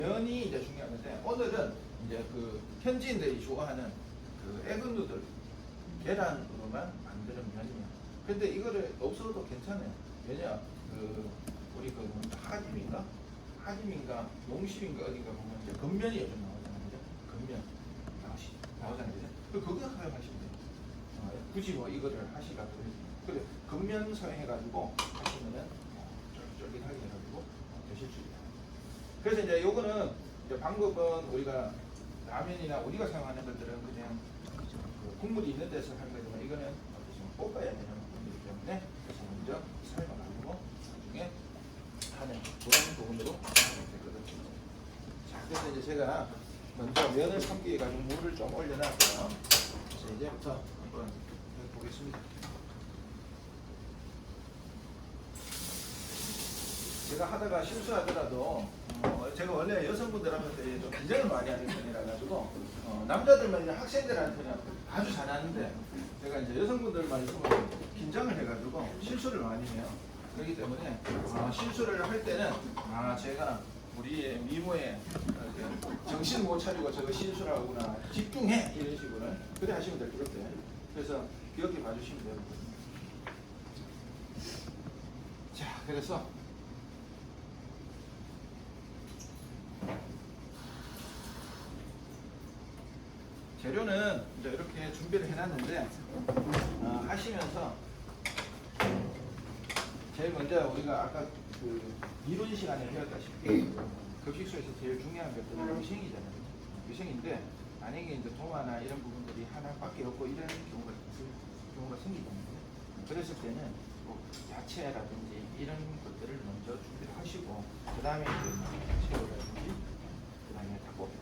면이 이제 중요한 건데 오늘은 이제 그 현지인들이 좋아하는 그 에그누들 계란으로만 만드는 면이에요. 근데 이거를 없어도 괜찮아요. 왜냐 그 우리 그 하짐인가 농심인가 어딘가 보면 이제 겉면이 요즘 나오잖아요. 그죠? 겉면 나오잖아요. 그죠? 그거 사용하시면 돼요. 굳이 뭐 이거를 하시라고 그래 겉면 사용해가지고 하시면은 쫄깃쫄깃하게 해가지고 드실 수 있다. 그래서 이제 요거는 이제 방법은 우리가 라면이나 우리가 사용하는 것들은 그냥 그 국물이 있는 데서 하는 거지만 이거는 어떻게 보면 볶아야 되는 부분이기 때문에 그래서 먼저 삶아가지고 나중에 하는 그런 부분으로 되거든요. 자, 그래서 이제 제가 먼저 면을 삶기 위해 가지고 물을 좀 올려놨고요. 그래서 이제부터 한번 해보겠습니다. 제가 하다가 실수하더라도 제가 원래 여성분들한테 좀 긴장을 많이 하는 편이라 가지고 남자들만 이제 학생들한테는 아주 잘하는데 제가 이제 여성분들만 있으면 긴장을 해가지고 실수를 많이 해요. 그렇기 때문에 실수를 할 때는 제가 우리의 미모에 정신 못 차리고 저거 실수를 하구나 집중해 이런 식으로 그래 하시면 될 것 같아요. 그래서 기억해 봐주시면 돼요. 자, 그래서 재료는 이제 이렇게 준비를 해놨는데 하시면서 제일 먼저 우리가 아까 그 이론 시간에 배웠다시피 급식소에서 제일 중요한 것들은 위생이잖아요. 위생인데 만약에 이제 도마나 이런 부분들이 하나밖에 없고 이런 경우가 생기거든요. 그랬을 때는 뭐 야채라든지 이런 것들을 먼저 준비를 하시고 그 다음에 이제 새우라든지 그 다음에 닭고기.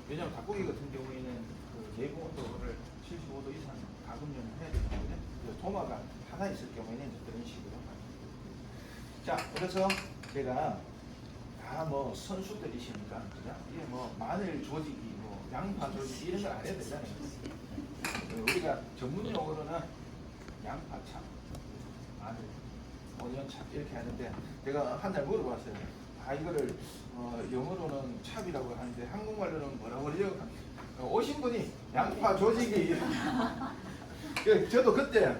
왜냐하면 닭고기 같은 경우에는 그 내부 온도를 75도 이상 가급류는 해야 되기 때문에 도마가 하나 있을 경우에는 이제 그런 식으로. 자, 그래서 제가 뭐 선수들이시니까 그죠? 이게 뭐 마늘 조지기, 뭐 양파 조지기 이런 걸 안 해도 되잖아요. 우리가 전문 용어로는 양파찹, 마늘, 오니언찹 이렇게 하는데 제가 한 달 물어봤어요. 이거를 영어로는 찹이라고 하는데 한국말로는 뭐라고 그러죠? 오신 분이 양파 조지기 저도 그때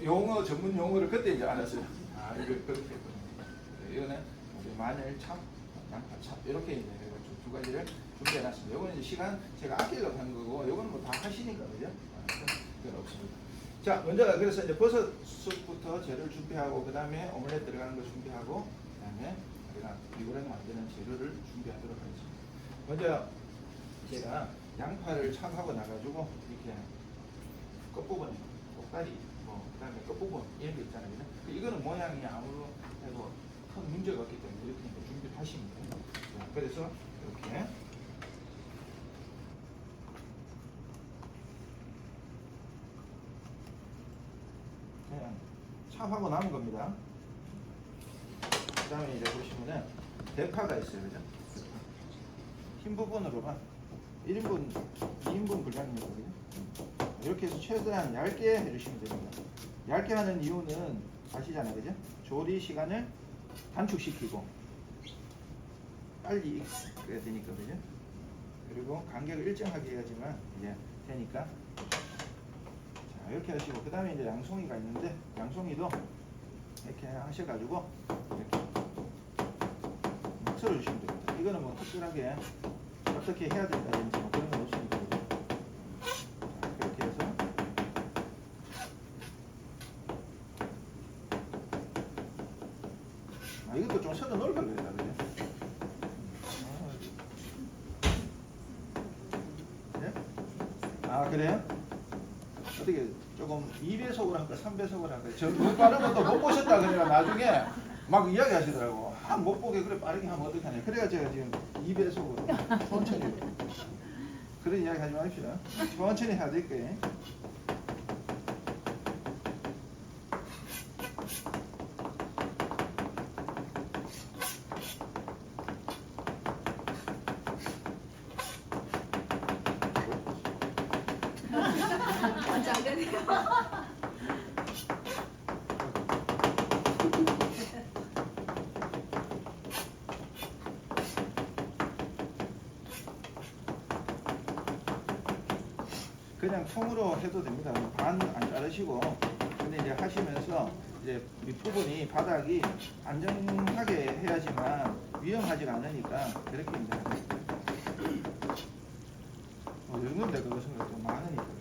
용어 전문 용어를 그때 이제 알았어요. 이거 그렇게 했거든요. 이거는 우리 마늘 찹, 양파 찹 이렇게 이제 두 가지를 준비해놨습니다. 이거는 이제 시간 제가 아끼려고 한 거고, 이거는 뭐 다 하시니까 그죠? 그건 없습니다. 자, 먼저 그래서 이제 버섯부터 재료를 준비하고, 그 다음에 오믈렛 들어가는 거 준비하고, 그 다음에 우리가 비브랭 만드는 재료를 준비하도록 하겠습니다. 먼저 제가 양파를 찹하고 나가지고 이렇게 끝부분에 꼭다리, 그 다음에 끝부분 이런 게 있잖아요. 이거는 모양이 아무래도 큰 문제가 없기 때문에 이렇게 준비를 하시면 돼요. 그래서 이렇게 그냥 찹하고 남은 겁니다. 그 다음에 이제 보시면은 대파가 있어요. 그죠? 흰 부분으로만 1인분, 2인분 분량입니다. 이렇게 해서 최대한 얇게 해주시면 됩니다. 얇게 하는 이유는 아시잖아요. 그죠? 조리 시간을 단축시키고 빨리 익어야 되니까. 그죠? 그리고 간격을 일정하게 해야지만 이제 되니까. 자, 이렇게 하시고, 그 다음에 이제 양송이가 있는데, 양송이도 이렇게 하셔가지고 이렇게 썰어주시면 됩니다. 이거는 뭐 특별하게 어떻게 해야 된다든지 뭐 그런 건 없습니다. 자, 그렇게 해서 이것도 좀 썰어 놓을 걸 그래야 되네. 네? 그래요? 어떻게 조금 2배속으로 할까 3배속으로 할까? 저 너무 빠른 것도 못 보셨다 그래가 나중에 막 이야기 하시더라고. 못 보게 그래 빠르게 하면 어떡하냐. 그래가 제가 지금 2배속으로 천천히 그런 이야기 하지 마십시오. 천천히 해야 될 거예요. 그냥 통으로 해도 됩니다. 반 안 자르시고. 근데 이제 하시면서 이제 윗부분이 바닥이 안정하게 해야지만 위험하지가 않으니까 그렇게 이제 하세요. 읽는데 그거 생각 좀 많으니까.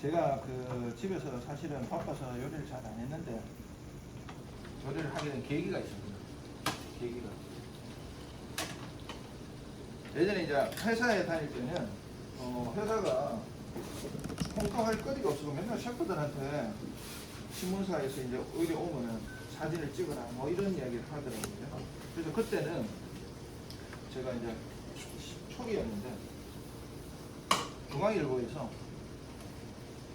제가 그 집에서 사실은 바빠서 요리를 잘 안 했는데 요리를 하게 된 계기가 있습니다. 계기가. 예전에 이제 회사에 다닐 때는 회사가 홍보할 거리가 없어서 맨날 셰프들한테 신문사에서 이제 오히려 오면은 사진을 찍어라 뭐 이런 이야기를 하더라고요. 그래서 그때는 제가 이제 초기였는데 중앙일보에서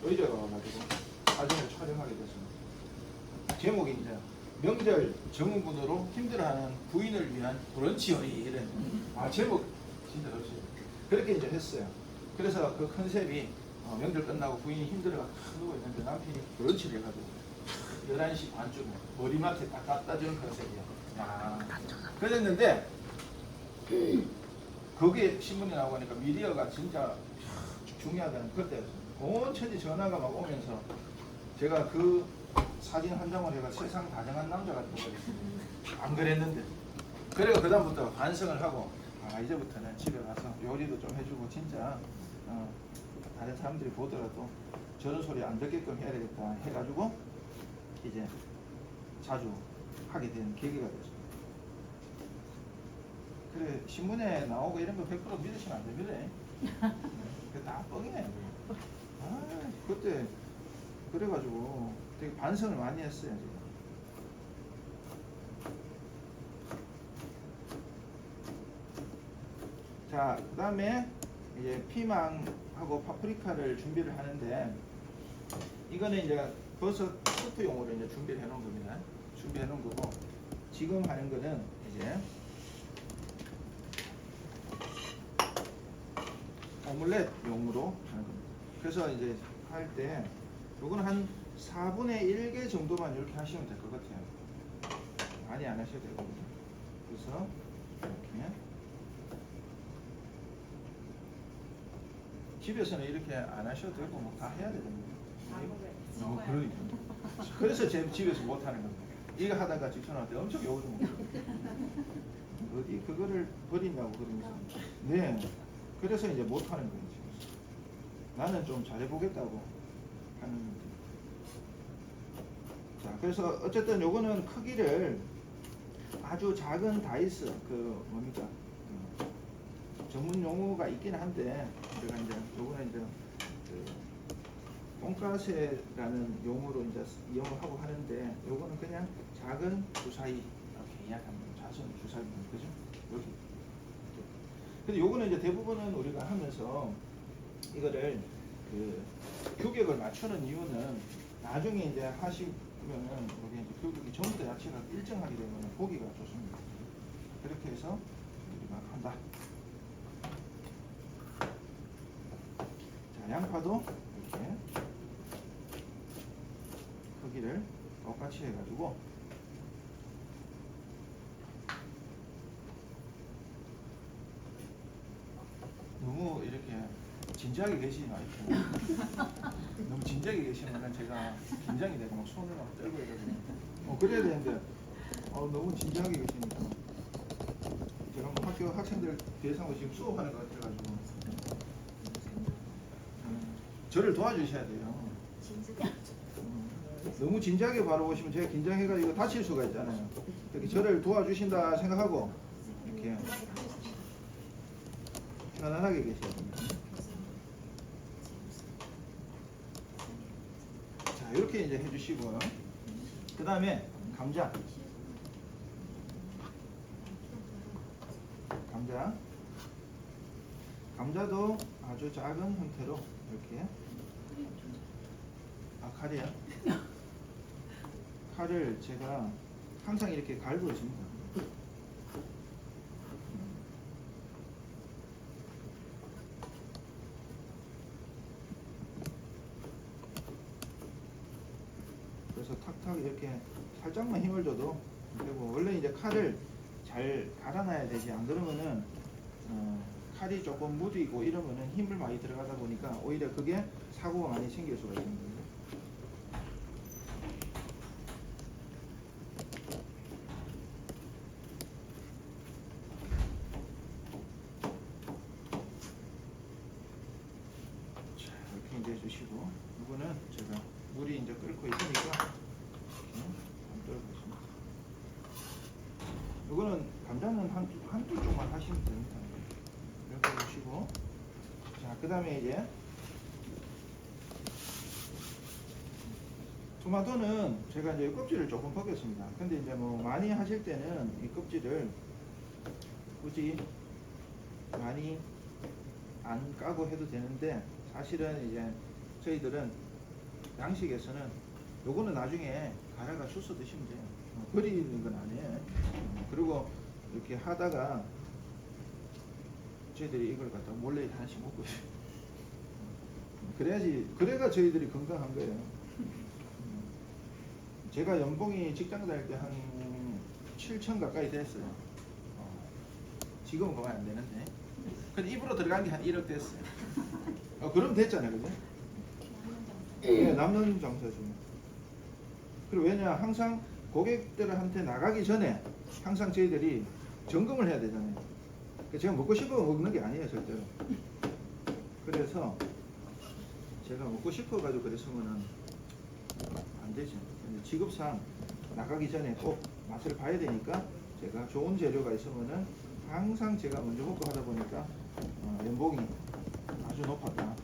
의뢰가 와가지고 사진을 촬영하게 됐습니다. 제목이 이제 명절 정부으로 힘들어하는 부인을 위한 브런치 요리 이런 제목 진짜 좋지. 그렇게 이제 했어요. 그래서 그 컨셉이 명절 끝나고 부인이 힘들어가 누워 있는데 남편이 브런치를 해가지고 11시 반쯤에 머리맡에 딱 갖다 주는 컨셉이야. 그랬는데 거기에 신문이 나오니까 미디어가 진짜 중요하다는 그때였어요. 온 천지 전화가 막 오면서 제가 그 사진 한 장을 제가 세상 다정한 남자 같은 거였어요. 안 그랬는데. 그래가 그다음부터 반성을 하고 이제부터는 집에 가서 요리도 좀 해주고 진짜 다른 사람들이 보더라도 저런 소리 안 듣게끔 해야 되겠다 해가지고 이제 자주 하게 된 계기가 됐습니다. 그래 신문에 나오고 이런 거 100% 믿으시면 안 됩니다. 그게 다 뻥이네. 그때 그래가지고 되게 반성을 많이 했어요. 지금. 자, 그 다음에 이제 피망하고 파프리카를 준비를 하는데 이거는 이제 버섯 수프용으로 이제 준비를 해놓은 겁니다. 준비해 놓은 거고 지금 하는 거는 이제 오믈렛용으로 하는 겁니다. 그래서 이제 할 때 요거는 한 4분의 1개 정도만 이렇게 하시면 될 것 같아요. 많이 안 하셔도 되거든요. 그래서 이렇게 집에서는 이렇게 안 하셔도 되고 뭐 다 해야 되거든요. 그러니까. 그래서 제 집에서 못 하는 겁니다. 이거 하다가 직전한테 엄청 욕을 좀 먹어요. 어디 그거를 버린다고 그러면서. 네. 그래서 이제 못 하는 거예요. 집에서. 나는 좀 잘해보겠다고 하는 거죠. 자, 그래서 어쨌든 요거는 크기를 아주 작은 다이스 뭡니까? 전문 용어가 있긴 한데 제가 이제 요거는 이제 돈가스라는 용어로 이제 이용을 하고 하는데 요거는 그냥 작은 주사위 이렇게 이야기합니다. 작은 주사위입니다. 그죠? 여기. 근데 요거는 이제 대부분은 우리가 하면서 이거를 규격을 맞추는 이유는 나중에 이제 하시면은 여기 이제 규격이 전부 다 야채가 일정하게 되면 보기가 좋습니다. 그렇게 해서 우리가 한다. 자, 양파도 이렇게 크기를 똑같이 해가지고 너무 이렇게 진지하게 계시지 마십시오. 너무 진지하게 계시면 제가 긴장이 되고 막 손을 막 떨고 이러거든요. 그래야 되는데 너무 진지하게 계시니까 제가 뭐 학교 학생들 대상으로 지금 수업하는 것 같아가지고 저를 도와주셔야 돼요. 너무 진지하게 바라보시면 제가 긴장해가지고 다칠 수가 있잖아요. 이렇게 저를 도와주신다 생각하고 이렇게 편안하게 계셔야 됩니다. 자, 이렇게 이제 해주시고요. 그 다음에 감자도 아주 작은 형태로 이렇게 칼이야. 칼을 제가 항상 이렇게 갈고 있습니다. 정확하게 이렇게 살짝만 힘을 줘도 되고, 원래 이제 칼을 잘 갈아놔야 되지. 안 그러면은 칼이 조금 무디고 이러면은 힘을 많이 들어가다 보니까 오히려 그게 사고가 많이 생길 수가 있는 거예요. 자, 이렇게 이제 해주시고, 이거는 제가 물이 이제 끓고 있으니까 이렇게 한번 떨어보겠습니다. 이거는 감자는 한두 쪽만 하시면 됩니다. 이렇게 보시고, 자, 그 다음에 이제 토마토는 제가 이제 껍질을 조금 벗겼습니다. 근데 이제 뭐 많이 하실 때는 이 껍질을 굳이 많이 안 까고 해도 되는데, 사실은 이제 저희들은 양식에서는 요거는 나중에 갈아가 주워 드시면 돼요. 버리는 건 아니에요. 그리고 이렇게 하다가 저희들이 이걸 갖다 몰래 하나씩 먹고 있어요. 그래가 저희들이 건강한 거예요. 제가 연봉이 직장 다닐 때 한 7천 가까이 됐어요. 지금은 그만 안 되는데. 근데 입으로 들어간 게 한 1억 됐어요. 그럼 됐잖아요, 그죠? 네, 남는 장사죠. 그리고 왜냐, 항상 고객들한테 나가기 전에 항상 저희들이 점검을 해야 되잖아요. 제가 먹고 싶어 먹는 게 아니에요, 절대로. 그래서 제가 먹고 싶어 가지고 그랬으면은 안 되죠. 직업상 나가기 전에 꼭 맛을 봐야 되니까 제가 좋은 재료가 있으면은 항상 제가 먼저 먹고 하다 보니까 연봉이 아주 높았다.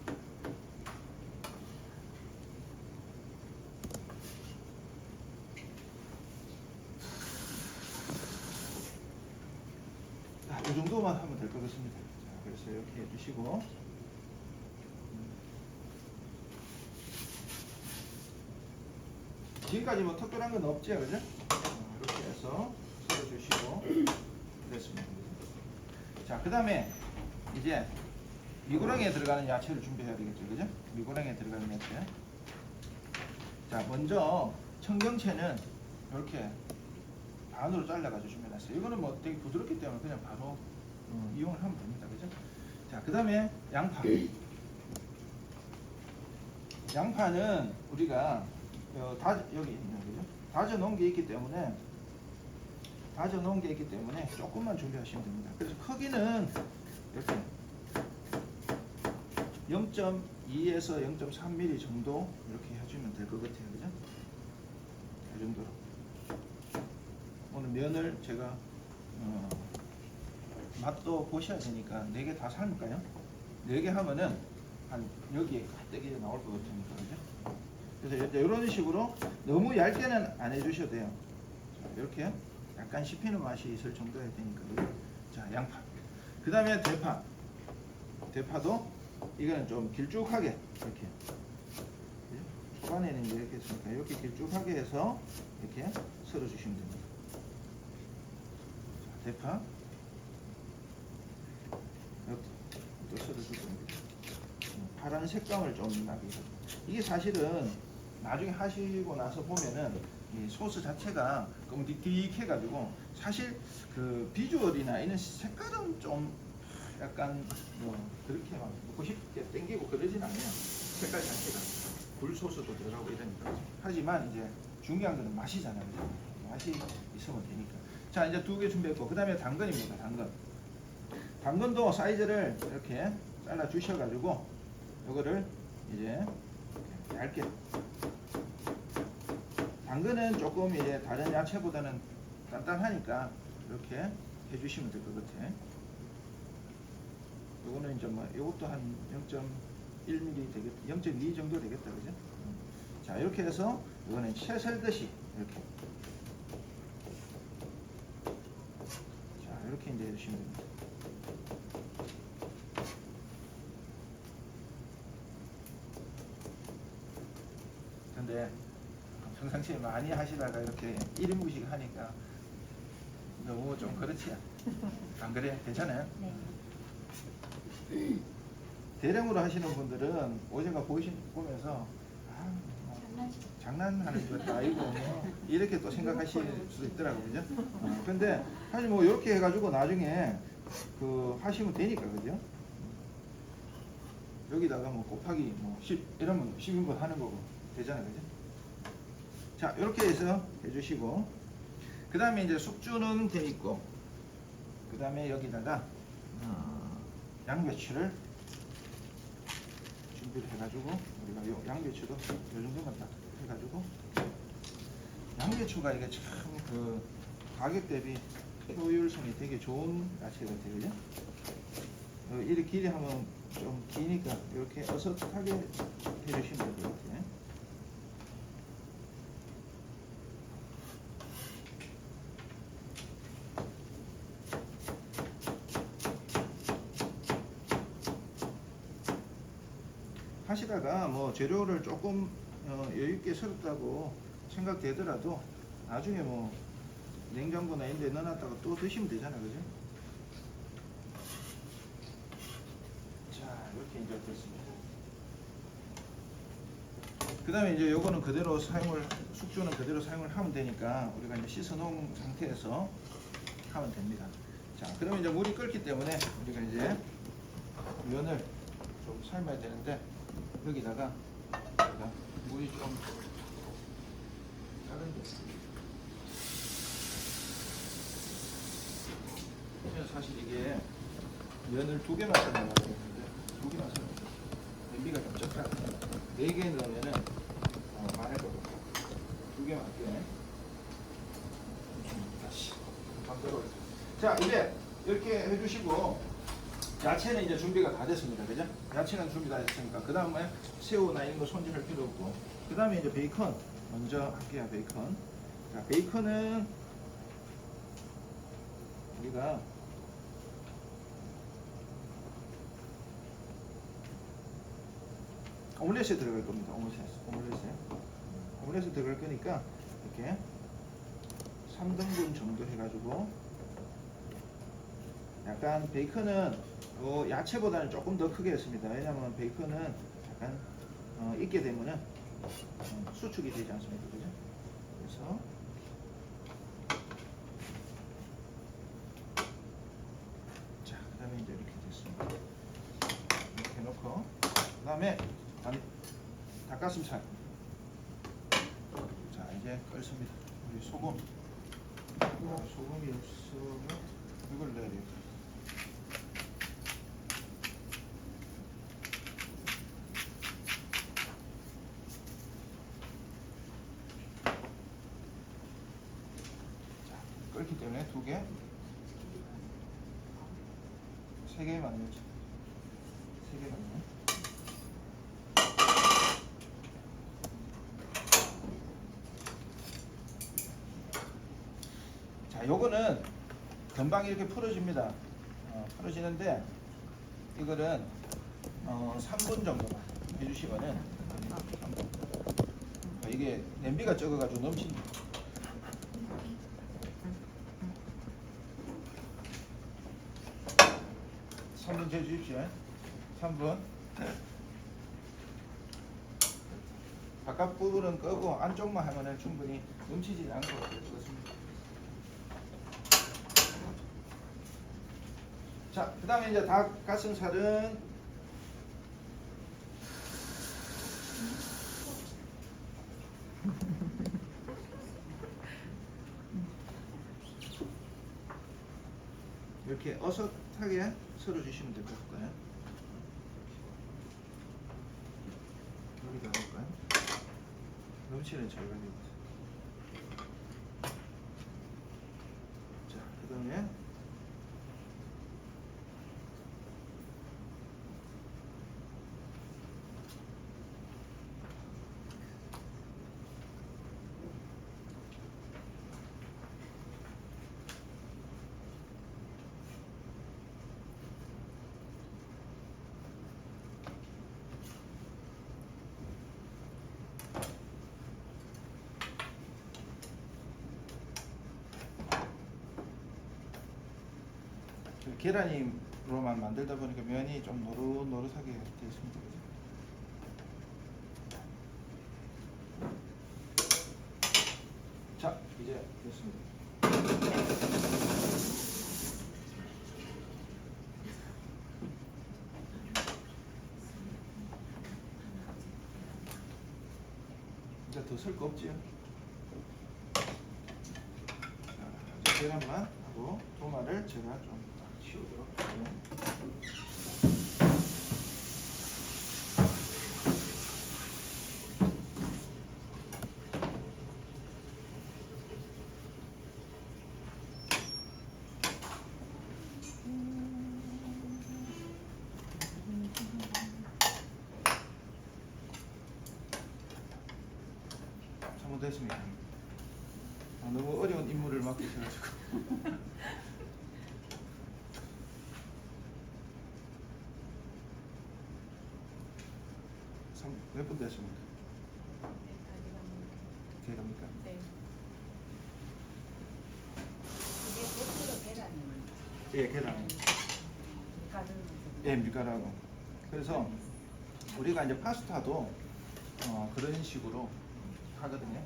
이 정도만 하면 될 것 같습니다. 자, 그래서 이렇게 해주시고, 지금까지 뭐 특별한 건 없죠, 그죠? 이렇게 해서 썰어주시고 됐습니다. 자, 그 다음에 이제 미고랭이에 들어가는 야채를 준비해야 되겠죠, 그죠? 미고랭이에 들어가는 야채. 자, 먼저 청경채는 이렇게 반으로 잘라가지고 준비해놨어요. 이거는 뭐 되게 부드럽기 때문에 그냥 바로 이용을 하면 됩니다, 그죠? 자, 그 다음에 양파. 양파는 우리가 여기 있는 거죠. 다져 놓은 게 있기 때문에 조금만 준비하시면 됩니다. 그래서 크기는 이렇게 0.2에서 0.3mm 정도 이렇게 해주면 될 것 같아요, 그죠? 이 정도로. 오늘 면을 제가 맛도 보셔야 되니까 4개 다 삶을까요? 4개 하면은 한 여기에 가득이 나올 것 같으니까, 그죠? 그래서 이런 식으로 너무 얇게는 안 해주셔도 돼요. 자, 이렇게 약간 씹히는 맛이 있을 정도여야 되니까, 그죠? 자, 양파. 그 다음에 대파. 대파도 이거는 좀 길쭉하게 이렇게. 초반에는 이제 이렇게 했으니까 이렇게 길쭉하게 해서 이렇게 썰어주시면 됩니다. 자, 대파. 이렇게 또 썰어주시면 됩니다. 파란 색감을 좀 나게 해서. 이게 사실은 나중에 하시고 나서 보면은 이 소스 자체가 너무 딕딕해 가지고 사실 그 비주얼이나 이런 색깔은 좀 약간 뭐 그렇게 막 먹고 싶게 땡기고 그러진 않아요. 색깔 자체가 굴소스도 들어가고 이러니까. 하지만 이제 중요한 거는 맛이잖아요. 맛이 있으면 되니까. 자, 이제 2개 준비했고, 그 다음에 당근입니다. 당근도 사이즈를 이렇게 잘라 주셔가지고 이거를 이제 얇게. 당근은 조금 이제 다른 야채보다는 단단하니까 이렇게 해주시면 될 것 같아요. 요거는 이제 뭐 이것도 한 0.1mm 되겠다, 0.2 정도 되겠다, 그죠? 자, 이렇게 해서 이거는 채 썰듯이 이렇게. 자, 이렇게 이제 해주시면 됩니다. 근데 평상시에 많이 하시다가 이렇게 1인분씩 하니까 너무 좀 그렇지? 안 그래? 괜찮아요? 네. 대량으로 하시는 분들은 오전가 보면서 장난하는 것도 아니고 뭐 이렇게 또 생각하실 수도 있더라고요, 그죠? 근데 사실 뭐 이렇게 해가지고 나중에 그 하시면 되니까, 그죠? 여기다가 뭐 곱하기 뭐 10 이러면 10인분 하는 거고 되잖아요, 그죠? 자, 이렇게 해서 해주시고, 그 다음에 이제 숙주는 돼 있고, 그 다음에 여기다가 양배추를 준비를 해가지고, 우리가 요 양배추도 요 정도만 딱 해가지고, 양배추가 이게 참 그 가격 대비 효율성이 되게 좋은 야채 같아요, 그죠? 이렇게 길이 하면 좀 기니까 이렇게 어슷하게 해주시면 될 것 같아요. 하시다가 뭐 재료를 조금 여유있게 썰었다고 생각되더라도 나중에 뭐 냉장고나 이런 데 넣어놨다가 또 드시면 되잖아요, 그죠? 자, 이렇게 이제 됐습니다. 그 다음에 이제 요거는 그대로 숙주는 그대로 사용을 하면 되니까 우리가 이제 씻어 놓은 상태에서 하면 됩니다. 자, 그러면 이제 물이 끓기 때문에 우리가 이제 면을 좀 삶아야 되는데, 여기다가 물이 좀 다른데, 사실 이게 면을 2개만 삶아야 되는데 2개만 삶아야 돼. 냄비가 좀 적다. 4개 넣으면은 많을 거고 2개만 할게. 다시 반대로. 자, 이제 이렇게 해주시고, 야채는 이제 준비가 다 됐습니다, 그죠? 야채는 준비 다 됐으니까 그 다음에 새우나 이런 거 손질할 필요 없고, 그 다음에 이제 베이컨 먼저 할게요. 베이컨. 자, 베이컨은 우리가 오믈렛에 들어갈 겁니다. 오믈렛에 들어갈 거니까 이렇게 3등분 정도 해가지고, 약간 베이컨은 야채보다는 조금 더 크게 했습니다. 왜냐하면 베이컨은 약간 익게 되면은 수축이 되지 않습니까, 그죠? 그래서 자, 그 다음에 이제 이렇게 됐습니다. 이렇게 해놓고, 그 다음에 닭가슴살. 자, 이제 끓습니다. 우리 소금이 없으면 이걸 넣어야 돼요. 자, 끓기 때문에 2개, 3개만 넣죠. 3개만 넣어. 자, 요거는 금방 이렇게 풀어집니다. 풀어지는데, 이거는 3분 정도만 해주시면은 3분. 이게 냄비가 적어가지고 넘칩니다. 3분 재주십시오. 3분. 바깥 부분은 끄고 안쪽만 하면은 충분히 넘치지 않을 것 같습니다. 자, 그 다음에 이제 닭가슴살은 이렇게 어슷하게 썰어주시면 될 것 같고요. 여기다 할까요? 넘치는 저희가 되고 있어요. 자, 그 다음에 계란으로만 만들다 보니까 면이 좀 노릇노릇하게 되어 있습니다. 자, 이제 됐습니다. 이제 더 쓸 거 없지요? 자, 이제 계란만 하고 도마를 제가 좀 치우도록 할게요. 잘못됐습니다. 너무 어려운 임무를 맡기셔가지고. 몇 분 됐습니까? 어떻게 합니까? 네. 이게 고추로 계란이에요. 예, 계란. 예, 밀가루하고. 그래서 우리가 이제 파스타도 그런 식으로 하거든요.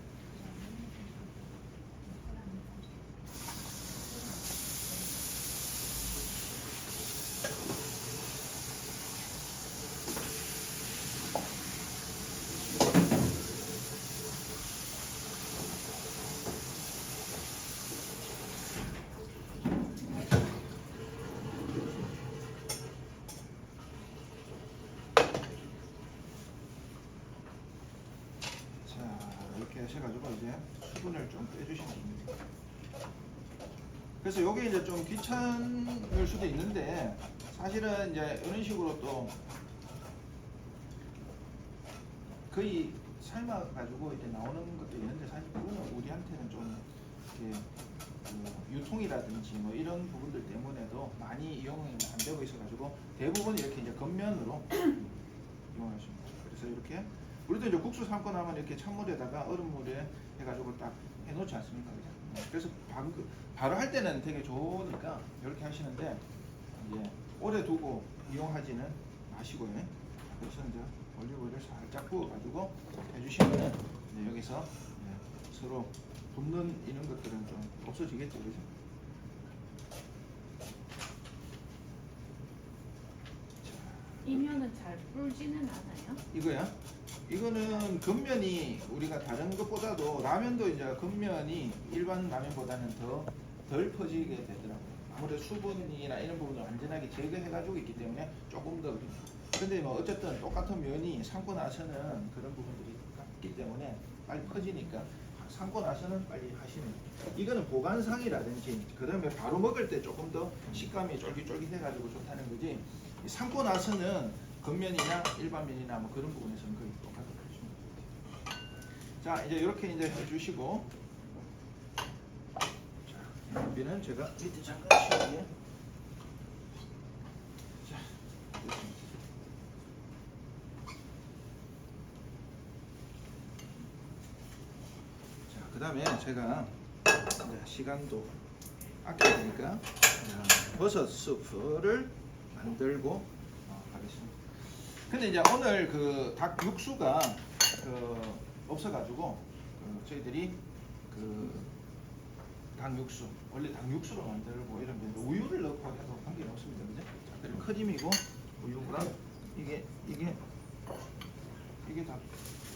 이렇게 하셔가지고 이제 수분을 좀 빼주시면 됩니다. 그래서 이게 이제 좀 귀찮을 수도 있는데 사실은 이제 이런 식으로 또 거의 삶아가지고 이제 나오는 것도 있는데 사실 그거는 우리한테는 좀 이렇게 유통이라든지 뭐 이런 부분들 때문에도 많이 이용이 안 되고 있어가지고 대부분 이렇게 이제 겉면으로 이용하십니다. 그래서 이렇게 우리도 이제 국수 삶고 나면 이렇게 찬물에다가 얼음물에 해가지고 딱 해놓지 않습니까? 그죠? 그래서 바로 할 때는 되게 좋으니까 이렇게 하시는데 이제 오래 두고 이용하지는 마시고요. 그래서 이제 올리브오일을 살짝 부어가지고 해주시면 여기서 서로 붓는 이런 것들은 좀 없어지겠죠, 그죠? 이면은 잘 불지는 않아요? 이거야? 이거는 겉면이 우리가 다른 것보다도 라면도 이제 겉면이 일반 라면보다는 덜 퍼지게 되더라고요. 아무래도 수분이나 이런 부분을 완전하게 제거해가지고 있기 때문에 조금 더. 근데 뭐 어쨌든 똑같은 면이 삶고 나서는 그런 부분들이 같기 때문에 빨리 퍼지니까 삶고 나서는 빨리 하시는. 이거는 보관상이라든지 그다음에 바로 먹을 때 조금 더 식감이 쫄깃쫄깃해가지고 좋다는 거지. 삶고 나서는 겉면이나 일반 면이나 뭐 그런 부분에서는 거의 똑같다고 보시면 됩니다. 자, 이제 이렇게 이제 해주시고, 자, 냄비는 제가 밑에 잠깐 치울게요. 자, 됐습니다. 자, 그다음에 제가 이제 시간도 아껴야 되니까 버섯 수프를 만들고 하겠습니다. 근데 이제 오늘 그 닭 육수가 없어가지고 저희들이 닭 육수 원래 닭 육수로 만들고 이러면 우유를 넣고 해도 관계는 없습니다, 그죠? 자, 그리고 크림이고 우유가 이게 다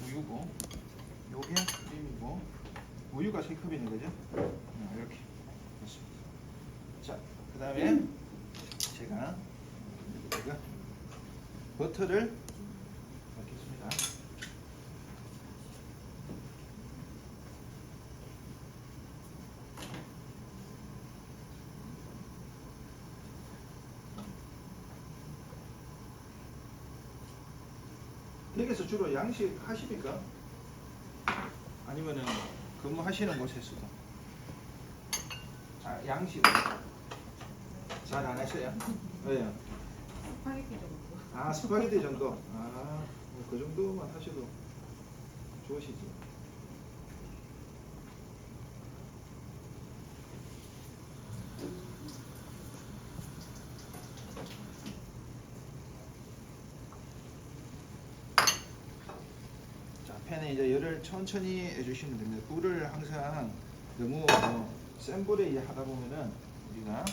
우유고 요게 크림이고 우유가 3컵이네, 그죠? 이렇게 됐습니다. 자, 그다음에 제가 버터를 넣겠습니다. 댁에서 주로 양식 하십니까? 아니면은 근무하시는 곳에서도? 양식 잘 안 하셔요? 왜요? 스파게티 정도. 스파게티 정도? 그 정도만 하셔도 좋으시지. 팬에 이제 열을 천천히 해주시면 됩니다. 불을 항상 너무 센 불에 이제 하다 보면은 우리가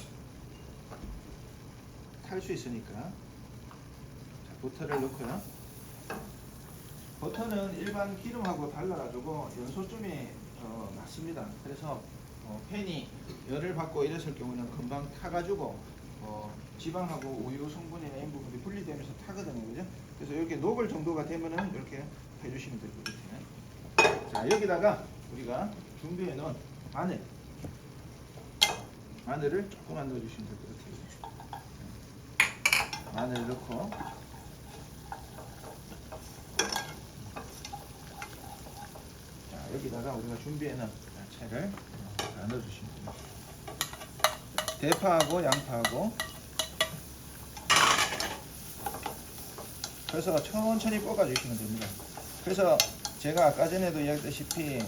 탈 수 있으니까. 자, 버터를 넣고요. 버터는 일반 기름하고 달라가지고 연소점이 낮습니다. 그래서 팬이 열을 받고 이랬을 경우는 금방 타가지고 지방하고 우유 성분이나 이런 부분이 분리되면서 타거든요, 그죠? 그래서 이렇게 녹을 정도가 되면은 이렇게 해주시면 되고. 자, 여기다가 우리가 준비해 놓은 마늘을 조금만 넣어주시면 될 것 같아요. 마늘 넣고. 자, 여기다가 우리가 준비해 놓은 야채를 넣어주시면 됩니다. 대파하고 양파하고. 그래서 천천히 볶아주시면 됩니다. 그래서 제가 아까 전에도 이야기했다시피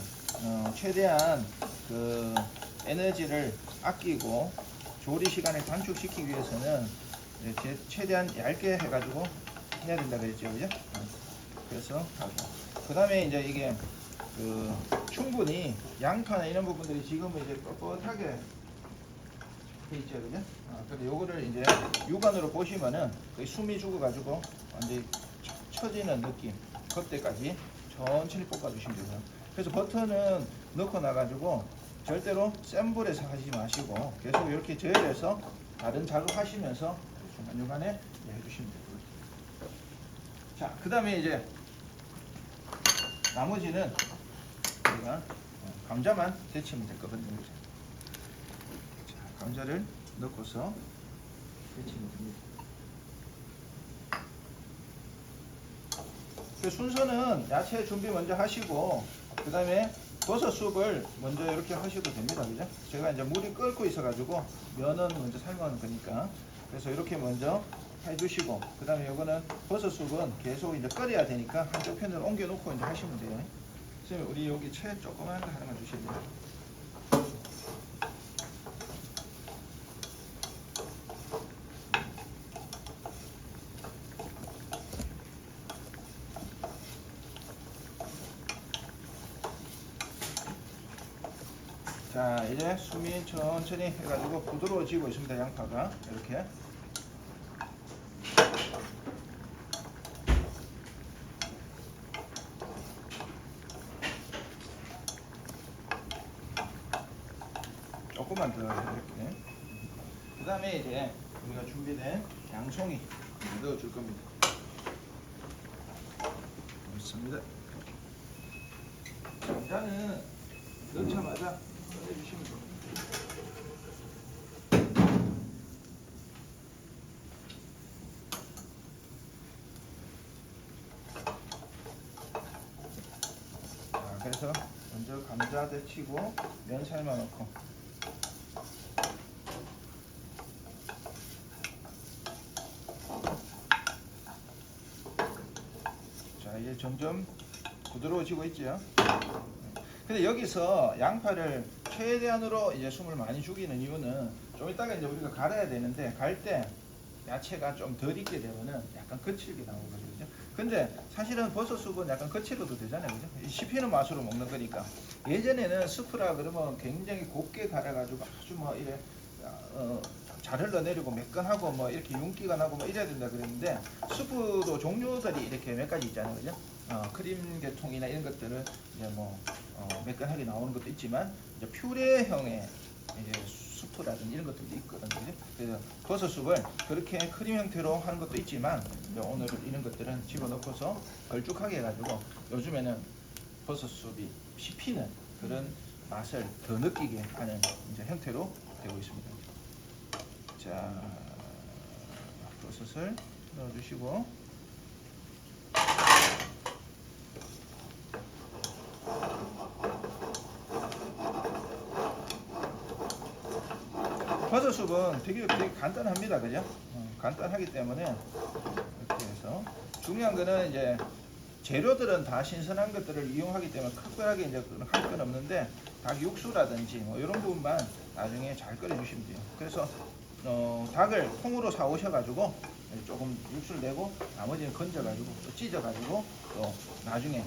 최대한 그 에너지를 아끼고 조리 시간을 단축시키기 위해서는 최대한 얇게 해가지고 해야 된다 그랬죠, 그죠? 그래서 그 다음에 이제 이게 충분히 양파나 이런 부분들이 지금은 이제 뻣뻣하게 돼 있죠, 그죠? 근데 요거를 이제 육안으로 보시면은 거의 숨이 죽어가지고 완전히 처지는 느낌, 그때까지 천천히 볶아주시면 되고요. 그래서 버터는 넣고 나가지고 절대로 센 불에서 하지 마시고 계속 이렇게 저열해서 다른 작업 하시면서 중간중간에 해주시면 되고요. 자, 그 다음에 이제 나머지는 우리가 감자만 데치면 될 거거든요. 자, 감자를 넣고서 데치면 됩니다. 그 순서는 야채 준비 먼저 하시고 그 다음에 버섯 숲을 먼저 이렇게 하셔도 됩니다, 그죠? 제가 이제 물이 끓고 있어가지고 면은 먼저 삶아놓은 거니까 그래서 이렇게 먼저 해주시고 그 다음에 이거는 버섯 숲은 계속 이제 끓여야 되니까 한쪽 편으로 옮겨놓고 이제 하시면 돼요. 선생님, 우리 여기 채 조그만 거 하나만 주셔야 돼요. 자, 이제 숨이 천천히 해가지고 부드러워지고 있습니다. 양파가 이렇게. 조금만 더 이렇게. 그 다음에 이제 우리가 준비된 양송이 넣어줄 겁니다. 좋습니다. 감자는 넣자마자 꺼내주시면 됩니다. 자, 그래서 먼저 감자 데치고 면 삶아 넣고 자, 이제 점점 부드러워지고 있죠. 근데 여기서 양파를 최대한으로 이제 숨을 많이 죽이는 이유는 좀 이따가 이제 우리가 갈아야 되는데 갈 때 야채가 좀 덜 익게 되면은 약간 거칠게 나오거든요. 근데 사실은 버섯 숲은 약간 거칠어도 되잖아요, 그죠? 씹히는 맛으로 먹는 거니까. 예전에는 스프라 그러면 굉장히 곱게 갈아가지고 아주 뭐 이래 잘 흘러내리고 매끈하고 뭐 이렇게 윤기가 나고 뭐 이래야 된다 그랬는데 스프도 종류들이 이렇게 몇 가지 있잖아요, 그죠? 크림 계통이나 이런 것들은 이제 뭐 매끈하게 나오는 것도 있지만 이제 퓨레형의 이제 수프라든지 이런 것들도 있거든요. 그래서 버섯 숲을 그렇게 크림 형태로 하는 것도 있지만 이제 오늘 이런 것들은 집어넣고서 걸쭉하게 해가지고 요즘에는 버섯 숲이 씹히는 그런 맛을 더 느끼게 하는 이제 형태로 되고 있습니다. 자, 버섯을 넣어주시고 버섯 숲은 되게 간단합니다, 그죠? 간단하기 때문에 이렇게 해서 중요한 거는 이제 재료들은 다 신선한 것들을 이용하기 때문에 특별하게 이제 할 건 없는데 닭 육수라든지 뭐 이런 부분만 나중에 잘 끓여 주시면 돼요. 그래서 닭을 통으로 사 오셔가지고 조금 육수를 내고 나머지는 건져가지고 또 찢어가지고 또 나중에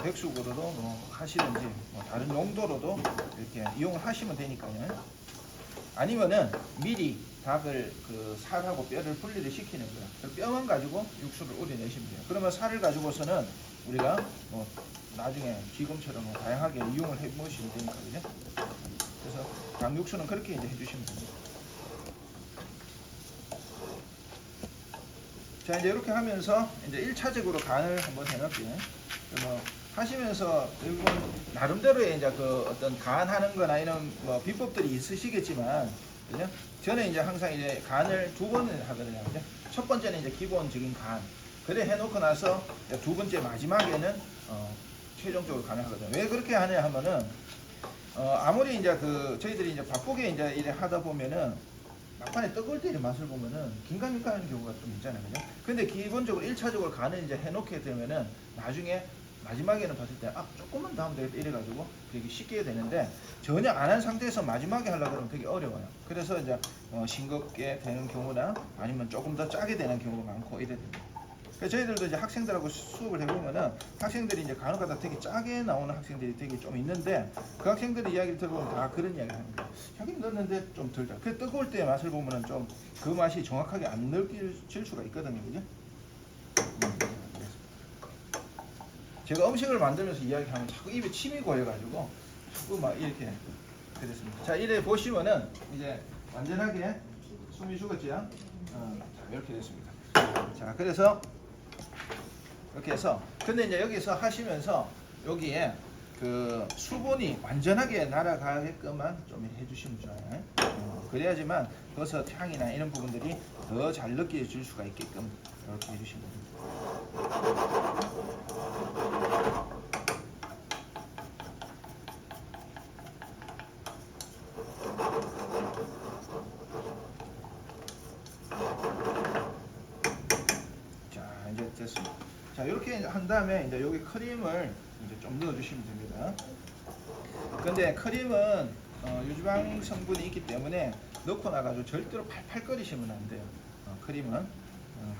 백숙으로도 뭐 하시든지 뭐 다른 용도로도 이렇게 이용을 하시면 되니까요. 아니면은 미리 닭을 그 살하고 뼈를 분리를 시키는 거야. 그 뼈만 가지고 육수를 우려내시면 돼요. 그러면 살을 가지고서는 우리가 뭐 나중에 지금처럼 뭐 다양하게 이용을 해 보시면 되니까 그죠? 그래서 닭 육수는 그렇게 이제 해주시면 됩니다. 자, 이제 이렇게 하면서 이제 1차적으로 간을 한번 해놓을게요. 뭐 하시면서 여러분 나름대로의 이제 그 어떤 간하는 거나 이런 뭐 비법들이 있으시겠지만, 그죠? 저는 이제 항상 이제 간을 2번을 하거든요. 그죠? 첫 번째는 이제 기본적인 간. 그래 해놓고 나서 두 번째 마지막에는 최종적으로 간을 하거든요. 왜 그렇게 하냐 하면은 아무리 이제 그 저희들이 이제 바쁘게 이제 이래 하다 보면은 막판에 뜨거울 때 맛을 보면은 긴가민가하는 경우가 좀 있잖아요, 그죠? 근데 기본적으로 1차적으로 간을 이제 해놓게 되면은 나중에 마지막에는 봤을 때 조금만 더 하면 되겠다 이래가지고 되게 쉽게 되는데, 전혀 안 한 상태에서 마지막에 하려고 그러면 되게 어려워요. 그래서 이제 싱겁게 되는 경우나 아니면 조금 더 짜게 되는 경우가 많고 이래 됩니다. 그래서 저희들도 이제 학생들하고 수업을 해보면은 학생들이 이제 간혹가다 되게 짜게 나오는 학생들이 되게 좀 있는데, 그 학생들의 이야기를 들어보면 다 그런 이야기를 합니다. 형님 넣었는데 좀 덜 짜. 그 뜨거울 때 맛을 보면은 좀 그 맛이 정확하게 안 느껴질 수가 있거든요, 그죠? 제가 음식을 만들면서 이야기하면 자꾸 입에 침이 고여가지고 자꾸 막 이렇게 그랬습니다. 자, 이래 보시면은 이제 완전하게 숨이 죽었죠? 자, 이렇게 됐습니다. 자, 그래서 이렇게 해서, 근데 이제 여기서 하시면서 여기에 그 수분이 완전하게 날아가게끔만 좀 해주시면 좋아요. 그래야지만 버섯 향이나 이런 부분들이 더 잘 느껴질 수가 있게끔 이렇게 해주시면 됩니다. 자, 이제 됐습니다. 자, 이렇게 한 다음에 이제 여기 크림을 이제 좀 넣어주시면 됩니다. 근데 크림은 유지방 성분이 있기 때문에 넣고 나가지고 절대로 팔팔 끓이시면 안 돼요. 크림은.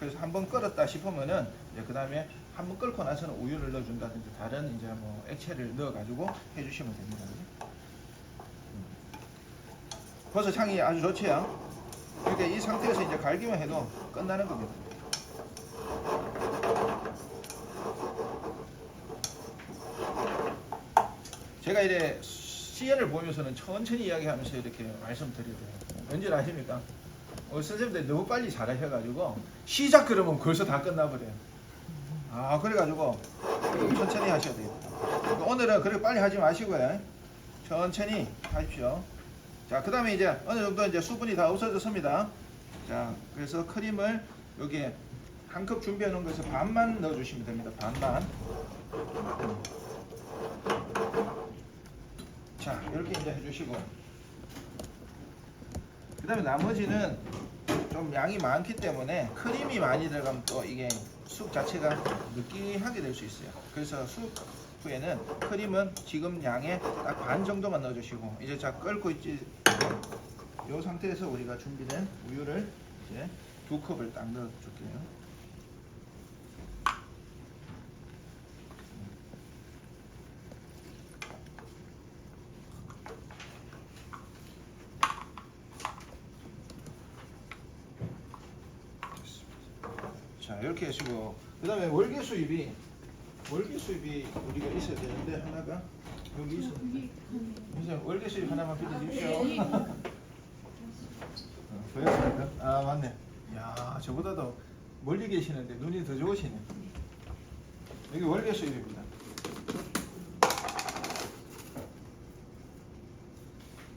그래서 한번 끓었다 싶으면은 그 다음에 한번 끓고 나서는 우유를 넣어준다든지 다른 이제 뭐 액체를 넣어가지고 해주시면 됩니다. 버섯 향이 아주 좋지요. 그러니까 이 상태에서 이제 갈기만 해도 끝나는 겁니다. 제가 이래 시연을 보면서는 천천히 이야기하면서 이렇게 말씀드려요. 왠지 아십니까? 선생님들이 너무 빨리 잘하셔가지고 시작 그러면 벌써 다 끝나버려요. 그래가지고 천천히 하셔야 되겠다. 오늘은 그렇게 빨리 하지 마시고요. 천천히 하십시오. 자, 그 다음에 이제 어느 정도 이제 수분이 다 없어졌습니다. 자, 그래서 크림을 여기에 한 컵 준비해 놓은 것을 반만 넣어주시면 됩니다. 반만. 자, 이렇게 이제 해주시고, 그 다음에 나머지는 좀 양이 많기 때문에 크림이 많이 들어가면 또 이게 숲 자체가 느끼하게 될 수 있어요. 그래서 수프에는 크림은 지금 양의 딱 반 정도만 넣어주시고, 이제 자 끓고 있지. 이 상태에서 우리가 준비된 우유를 이제 2컵을 딱 넣어줄게요. 자, 이렇게 하시고, 그 다음에 월계수잎이 우리가 있어야 되는데 하나가 여기 있었는데, 선생님 월계수잎 하나만 빌려주십시오. 보였습니까? 맞네. 야, 저보다도 멀리 계시는데 눈이 더 좋으시네. 여기 월계수잎입니다.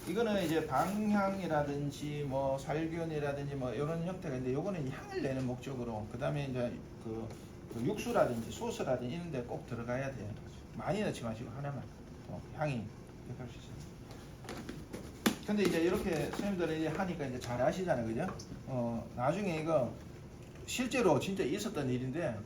이거는 이제 방향이라든지 뭐 살균이라든지 뭐 이런 형태가 있는데, 요거는 향을 내는 목적으로, 그 다음에 이제 그 육수라든지 소스라든지 이런 데 꼭 들어가야 돼요. 많이 넣지 마시고 하나만 향이 될수 있어요. 근데 이제 이렇게 선생님들이 이제 하니까 이제 잘 아시잖아요, 그죠? 나중에 이거 실제로 진짜 있었던 일인데,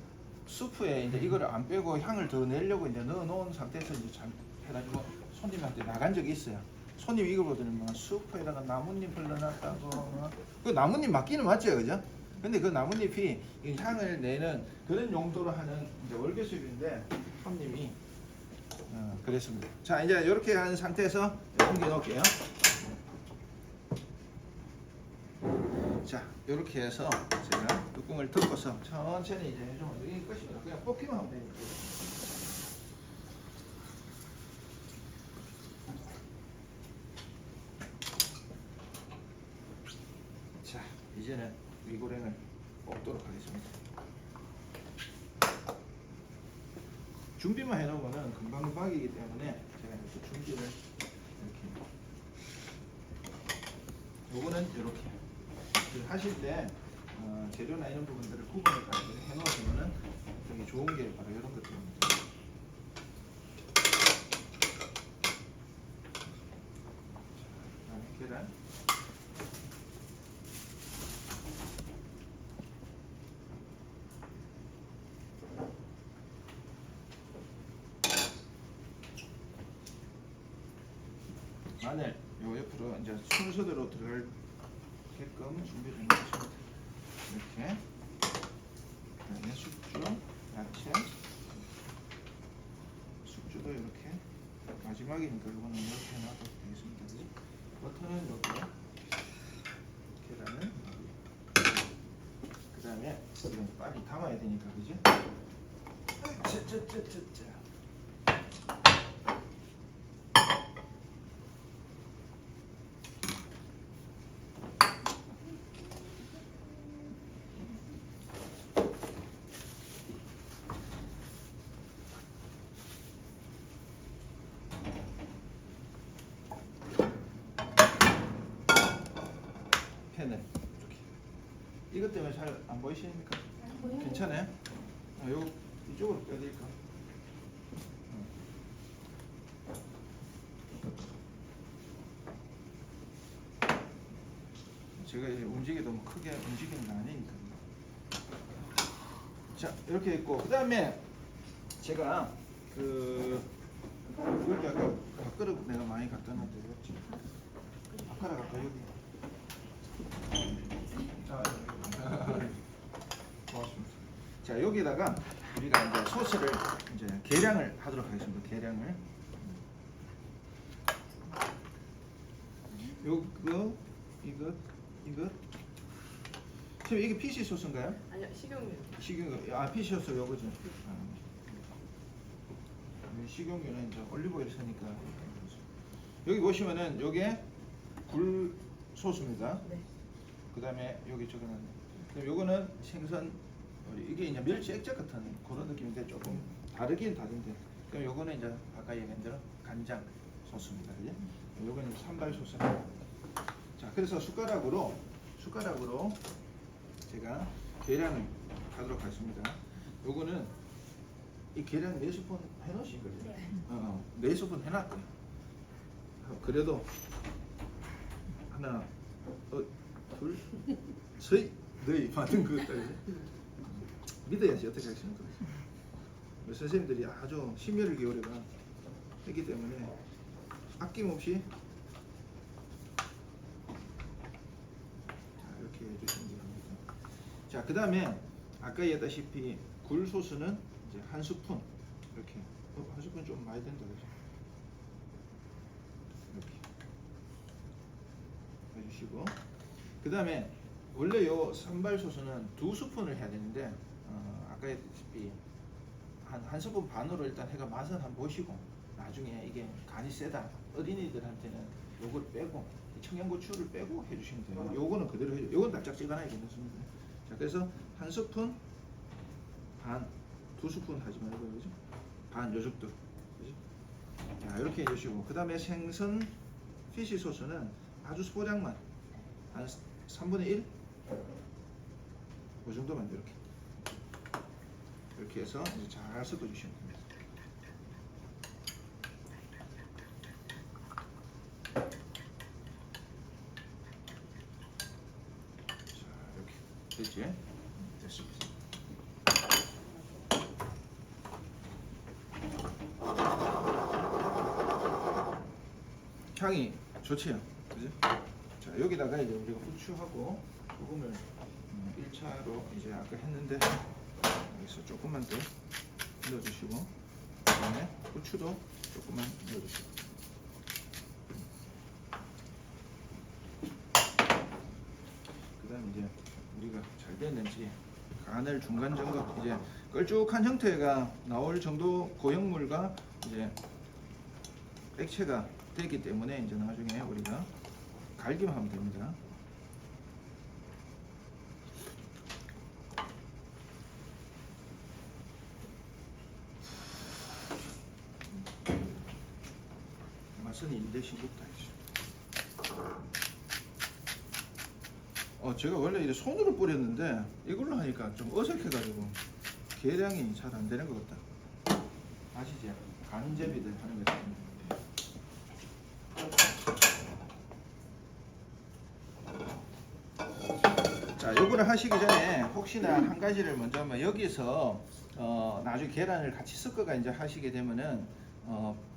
수프에 이제 이거를 안 빼고 향을 더 내려고 이제 넣어 놓은 상태에서 이제 잘 해가지고 손님한테 나간 적이 있어요. 손님이 이걸 보더니 막 수프에다가 나뭇잎 흘러놨다고. 그 나뭇잎 맞기는 맞죠, 그죠? 근데 그 나뭇잎이 이 향을 내는 그런 용도로 하는 이제 월계수잎인데 손님이 그랬습니다. 자, 이제 이렇게 한 상태에서 옮겨 놓을게요. 자, 이렇게 해서 제가 뚜껑을 덮어서 천천히 이제 해주면 이게 끝입니다. 그냥 뽑기만 하면 되니까. 자, 이제는 위고랭을 뽑도록 하겠습니다. 준비만 해놓으면 금방금방이기 때문에 제가 이렇게 준비를 이렇게. 요거는 이렇게 하실 때 재료나 이런 부분들을 구분해서 해놓으시면은 되게 좋은 게 바로 이런 것들입니다. 그다음에 계란. 마늘 요 옆으로 이제 순서대로 들어갈게끔 준비를 해놓으십니다. 이렇게. 그다음에 숙주, 야채, 숙주도 이렇게 마지막이니까 이거는 이렇게 놔도 되겠습니다. 그지? 버터는 여기, 계란은 여기. 그다음에 이건 빨리 담아야 되니까 그지? 짜짜짜짜짜. 펜을 이렇게. 이것 때문에 잘 안 보이십니까? 괜찮아요? 요 이쪽으로 빼드릴까? 제가 이제 움직여도 뭐 크게 움직이는 건 아니니까. 자, 이렇게 있고 그다음에 제가 여기 아까 밥그릇 내가 많이 갖다 놨는데 여기 아까라 갖다 여기. 고맙습니다. 자, 여기다가 우리가 이제 소스를 이제 계량을 하도록 하겠습니다. 계량을. 이거. 지금 이게 피시 소스인가요? 아니요, 식용유. 식용유. 아, 피시 소스 요거죠. 식용유는 이제 올리브오일 쓰니까. 여기 보시면은 요게 굴 소스입니다. 네. 그다음에 여기 적어놨네. 그럼 요거는 생선 이게 이제 멸치 액젓 같은 그런 느낌인데 조금 다르긴 다른데. 그럼 요거는 이제 아까 얘기한 대로 간장 소스입니다. 그죠? 요거는 산발 소스. 자, 그래서 숟가락으로 제가 계량을 하도록 하겠습니다. 요거는 이 계량 4스푼 해놓으신 거죠? 네. 4스푼 해놨고요. 그래도 하나, 둘, 셋, 넷 맞은 것들 믿어야지 어떻게 하겠습니까? 선생님들이 아주 심혈을 기울여가 했기 때문에 아낌없이 이렇게 해주시면 됩니다. 자, 그 다음에 아까 얘기했다시피 굴 소스는 이제 한 스푼 이렇게. 한 스푼 좀 많이 된다 그죠? 이렇게 해주시고, 그 다음에 원래 요 산발 소스는 2스푼을 해야 되는데 아까 했다시피 한 스푼 반으로 일단 해가 맛은 한번 보시고 나중에 이게 간이 세다 어린이들한테는 요걸 빼고 청양고추를 빼고 해주시면 돼요. 요거는 그대로 해줘. 요건 달짝지근하게 괜찮습니다. 자, 그래서 한 스푼 반, 2스푼 하지 말고 그죠? 반 요 정도. 그죠? 자, 이렇게 해주시고, 그 다음에 생선 피시 소스는 아주 소량만 한 3분의 1? 그 정도만 이렇게 해서 이제 잘 섞어주시면 됩니다. 자, 이렇게 됐지? 됐습니다. 향이 좋지요, 그죠? 자, 여기다가 이제 우리가 후추하고 소금을 1차로 이제 아까 했는데 여기서 조금만 더 넣어주시고, 그다음에 후추도 조금만 넣어주시고, 그다음에 이제 우리가 잘 됐는지 간을 중간 정도, 이제 걸쭉한 형태가 나올 정도 고형물과 이제 액체가 되기 때문에 이제 나중에 우리가 갈기만 하면 됩니다. 맛은 1대 16다. 제가 원래 이제 손으로 뿌렸는데 이걸로 하니까 좀 어색해가지고 계량이 잘 안 되는 것 같다. 아시죠? 간제비들 하는 거. 자, 요거를 하시기 전에 혹시나 한 가지를 먼저 하면, 여기서 나중에 계란을 같이 섞어가 이제 하시게 되면은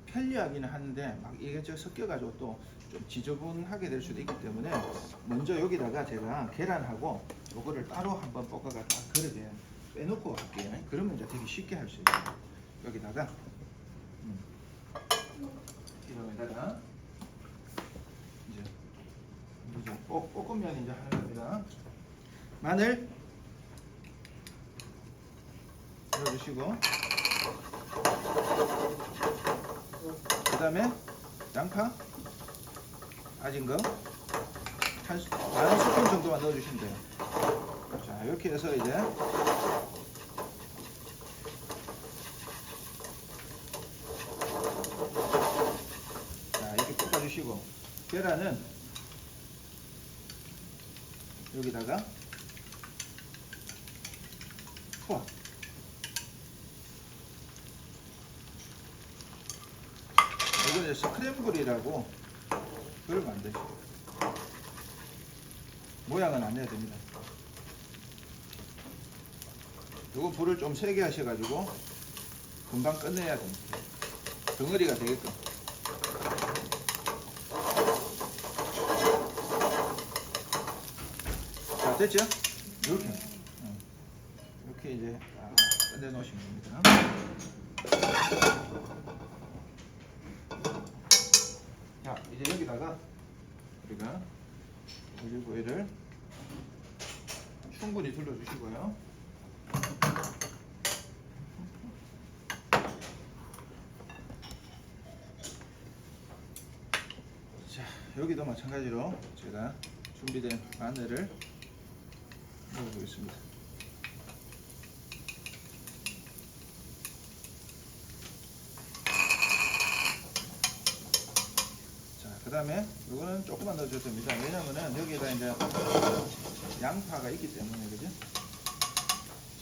편리하기는 하는데 막 이게 저 섞여가지고 또 좀 지저분하게 될 수도 있기 때문에 먼저 여기다가 제가 계란하고 요거를 따로 한번 볶아가 딱 그릇에 빼놓고 할게요. 그러면 이제 되게 쉽게 할 수 있어요. 여기다가 이러면다가 이제 볶으면 이제 하는 겁니다. 마늘 넣어주시고, 그 다음에 양파 다진 거 한 스푼 정도만 넣어주시면 돼요. 자, 이렇게 해서 이제 자, 이렇게 볶아주시고, 계란은 여기다가 투하, 이거는 스크램블이라고 그걸 만드시고, 모양은 안 내야 됩니다. 요거 불을 좀 세게 하셔가지고 금방 끝내야 됩니다. 덩어리가 되게끔. 자, 됐죠? 이렇게 이제 끝내 놓으시면 됩니다. 자, 이제 여기다가 우리가 올리브오일을 충분히 둘러주시고요. 자, 여기도 마찬가지로 제가 준비된 마늘을 넣어보겠습니다. 그 다음에 이거는 조금만 넣어줘도 됩니다. 왜냐면은 여기에다 이제 양파가 있기 때문에, 그죠?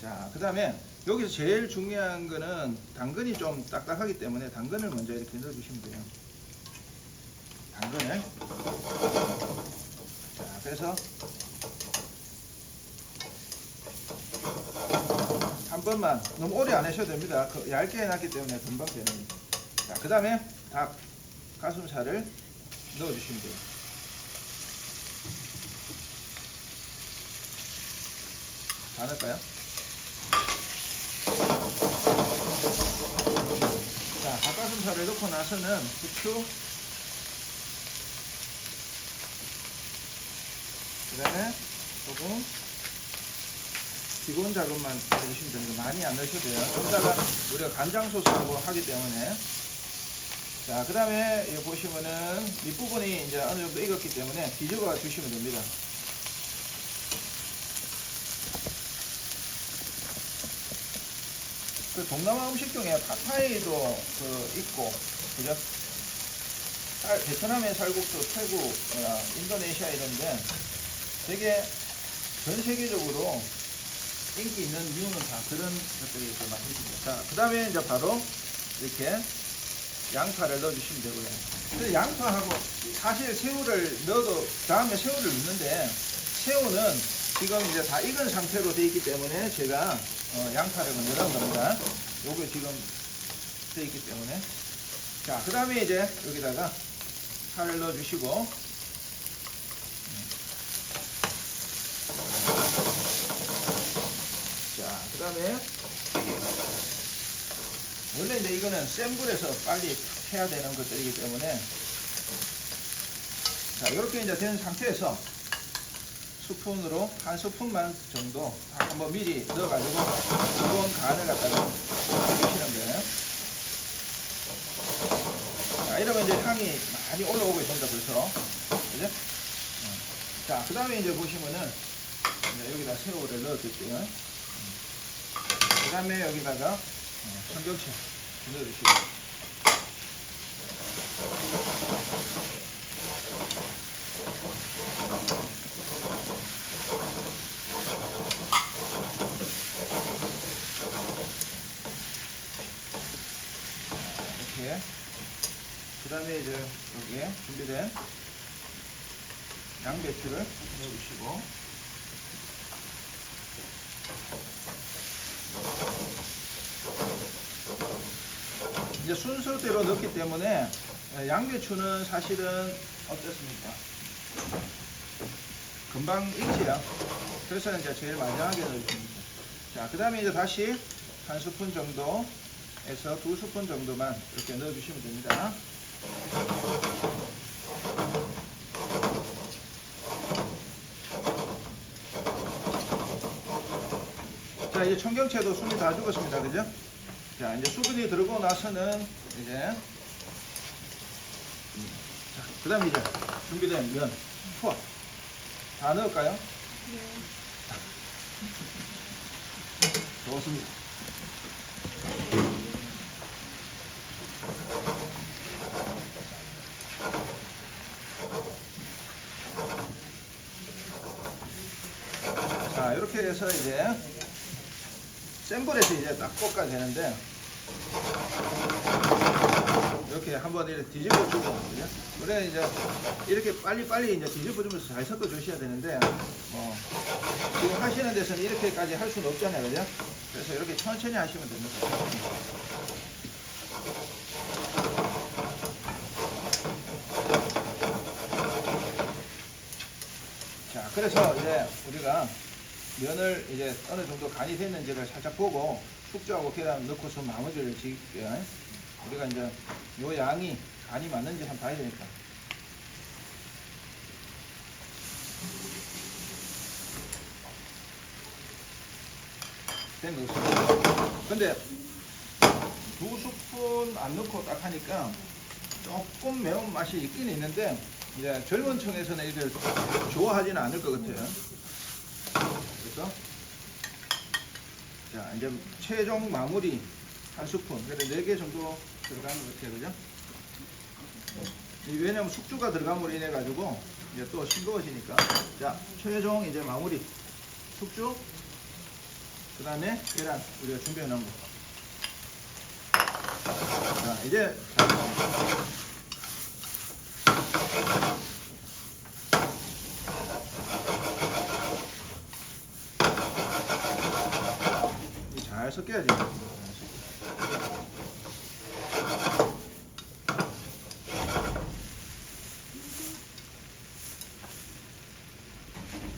자, 그 다음에 여기서 제일 중요한 거는 당근이 좀 딱딱하기 때문에 당근을 먼저 이렇게 넣어주시면 돼요. 당근을. 자, 그래서 한 번만, 너무 오래 안 하셔도 됩니다. 얇게 해놨기 때문에 금방 되는 거죠. 자, 그 다음에 닭 가슴살을 넣어주시면 돼요. 다 넣을까요? 자, 닭가슴살을 넣고 나서는 후추, 그 다음에 소금, 기본 자금만 해주시면 됩니다. 많이 안 넣으셔도 돼요. 여기다가 우리가 간장 소스하고 하기 때문에. 자, 그 다음에 보시면은 밑부분이 이제 어느 정도 익었기 때문에 뒤집어 주시면 됩니다. 그 동남아 음식 중에 팟타이도 있고, 그죠? 베트남의 쌀국수, 태국, 인도네시아 이런데 되게 전 세계적으로 인기 있는 이유는 다 그런 것들이 많습니다. 자, 그 다음에 이제 바로 이렇게 양파를 넣어주시면 되고요. 그래서 양파하고 사실 새우를 넣어도 다음에 새우를 넣는데, 새우는 지금 이제 다 익은 상태로 되어 있기 때문에 제가 양파를 먼저 넣은 겁니다. 요거 지금 되어 있기 때문에. 자, 그 다음에 이제 여기다가 파를 넣어주시고, 그 다음에 원래 이제 이거는 센 불에서 빨리 해야 되는 것들이기 때문에 자 이렇게 이제 된 상태에서 스푼으로 한 스푼만 정도 한번 미리 넣어가지고 기본 간을 갖다가 해주시는 거예요. 자 이러면 이제 향이 많이 올라오고 있습니다 벌써. 그죠? 자 그 다음에 이제 보시면은 이제 여기다 새우를 넣어줄게요. 그 다음에 여기다가 청경채 넣어주시고 이렇게 그 다음에 이제 여기에 준비된 양배추를 넣어주시고 이제 순서대로 넣기 때문에 양배추는 사실은 어떻습니까? 금방 익지요. 그래서 이제 제일 마지막에 넣어줍니다. 자, 그 다음에 이제 다시 한 스푼 정도에서 두 스푼 정도만 이렇게 넣어주시면 됩니다. 자, 이제 청경채도 숨이 다 죽었습니다. 그죠? 자, 이제 수분이 들어오고 나서는 이제 그 다음에 이제 준비된 면, 투하 다 넣을까요? 네. 좋습니다. 자, 이렇게 해서 이제 센 불에서 이제 딱 볶아야 되는데 이렇게 한번 이렇게 뒤집어 주고 그래 이제 이렇게 빨리빨리 이제 뒤집어 주면서 잘 섞어 주셔야 되는데 지금 하시는 데서는 이렇게까지 할 수는 없잖아요. 그죠? 그래서 이렇게 천천히 하시면 됩니다. 자, 그래서 이제 우리가 면을 이제 어느 정도 간이 됐는지를 살짝 보고 숙주하고 계란 넣고서 마무리를 지을게요. 우리가 이제 요 양이 간이 맞는지 한번 봐야 되니까. 된 넣습니다. 근데 두 스푼 안 넣고 딱 하니까 조금 매운 맛이 있긴 있는데 이제 젊은 층에서는 이걸 좋아하지는 않을 것 같아요. 그래서 자 이제 최종 마무리 한 스푼 그래도 4개 정도 들어가는 것 같아요. 그죠? 왜냐면 숙주가 들어감으로 인해 가지고 이제 또 싱거워지니까. 자 최종 이제 마무리 숙주 그 다음에 계란 우리가 준비해 놓은 거. 자 이제 잘 섞여야지.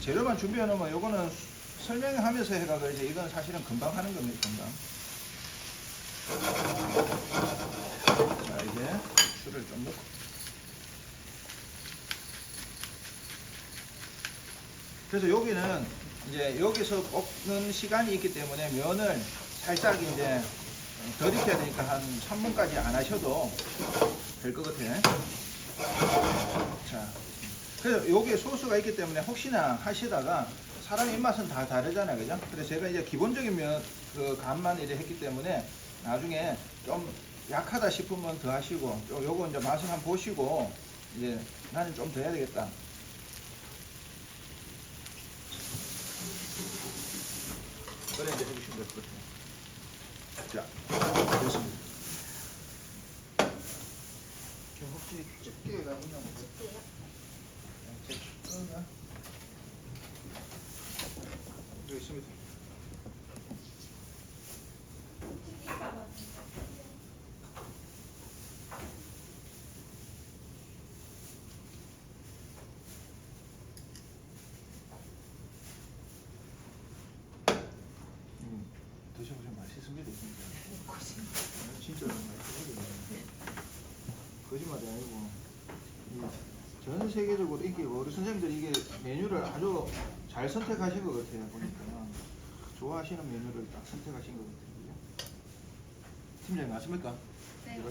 재료만 준비해 놓으면 요거는 설명하면서 해가지고 이제 이건 사실은 금방 하는 겁니다. 금방. 자 이제 술을 좀 넣고 그래서 여기는 이제 여기서 볶는 시간이 있기 때문에 면을 살짝 이제 덜 익혀야 되니까 한 3분까지 안 하셔도 될 것 같아요. 자, 그래서 여기에 소스가 있기 때문에 혹시나 하시다가 사람 입맛은 다 다르잖아요, 그죠? 그래서 제가 이제 기본적인 그 간만 이제 했기 때문에 나중에 좀 약하다 싶으면 더 하시고, 요거 이제 맛을 한번 보시고, 이제 나는 좀 더 해야 되겠다. 그래 이제 해주시면 될 것 같아요. 자, 됐습니다. 지금 혹시 집게가 있나 보세요? 여기 있습니다. 드셔보시면 맛있습니다. 진짜 맛있습니다. 거짓말이 아니고 전 세계적으로 인기고 우리 선생님들이 이게 메뉴를 아주 잘 선택하신 것 같아요. 보니까 좋아하시는 메뉴를 딱 선택하신 것 같아요. 팀장님 맞습니까? 네.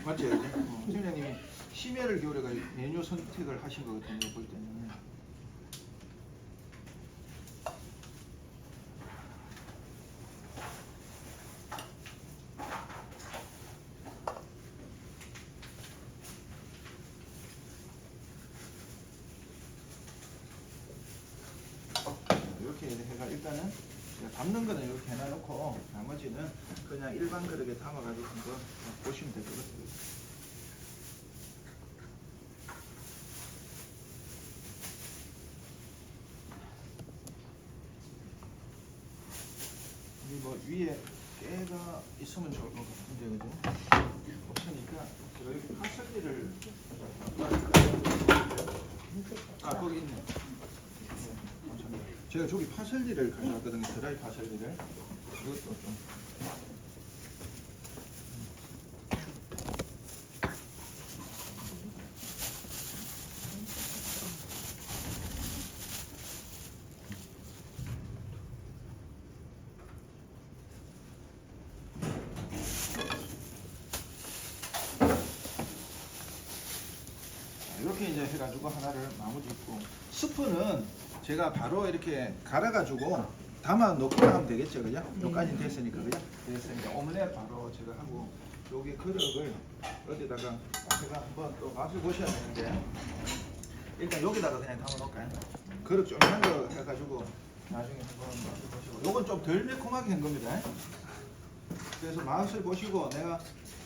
맞죠? 팀장님이 심혈을 기울여가 메뉴 선택을 하신 것 같은데 볼 때는. 이렇게 해가 일단은 담는 거는 이렇게 해놔놓고 나머지는 그냥 일반 그릇에 담아가지고 한번 보시면 될 것 같아요. 여기 뭐 위에 깨가 있으면 좋을 것 같은데 그죠? 없으니까 제가 여기 파슬리를 거기 있네. 제가 저기 파슬리를 가져왔거든요. 드라이 파슬리를. 이것도 좀. 이렇게 이제 해가지고 하나를 마무리 짓고 스프는 제가 바로 이렇게 갈아가지고 담아 넣고 하면 되겠죠, 그죠? 여기까지 됐으니까, 그죠? 됐으니까 오믈렛 바로 제가 하고 여기 그릇을 어디다가 제가 한번 또 맛을 보셔야 되는데 일단 여기다가 그냥 담아 놓을까요? 그릇 좀 한 거 해가지고 나중에 한번 맛을 보시고 요건 좀 덜 매콤하게 한 겁니다. 그래서 맛을 보시고 내가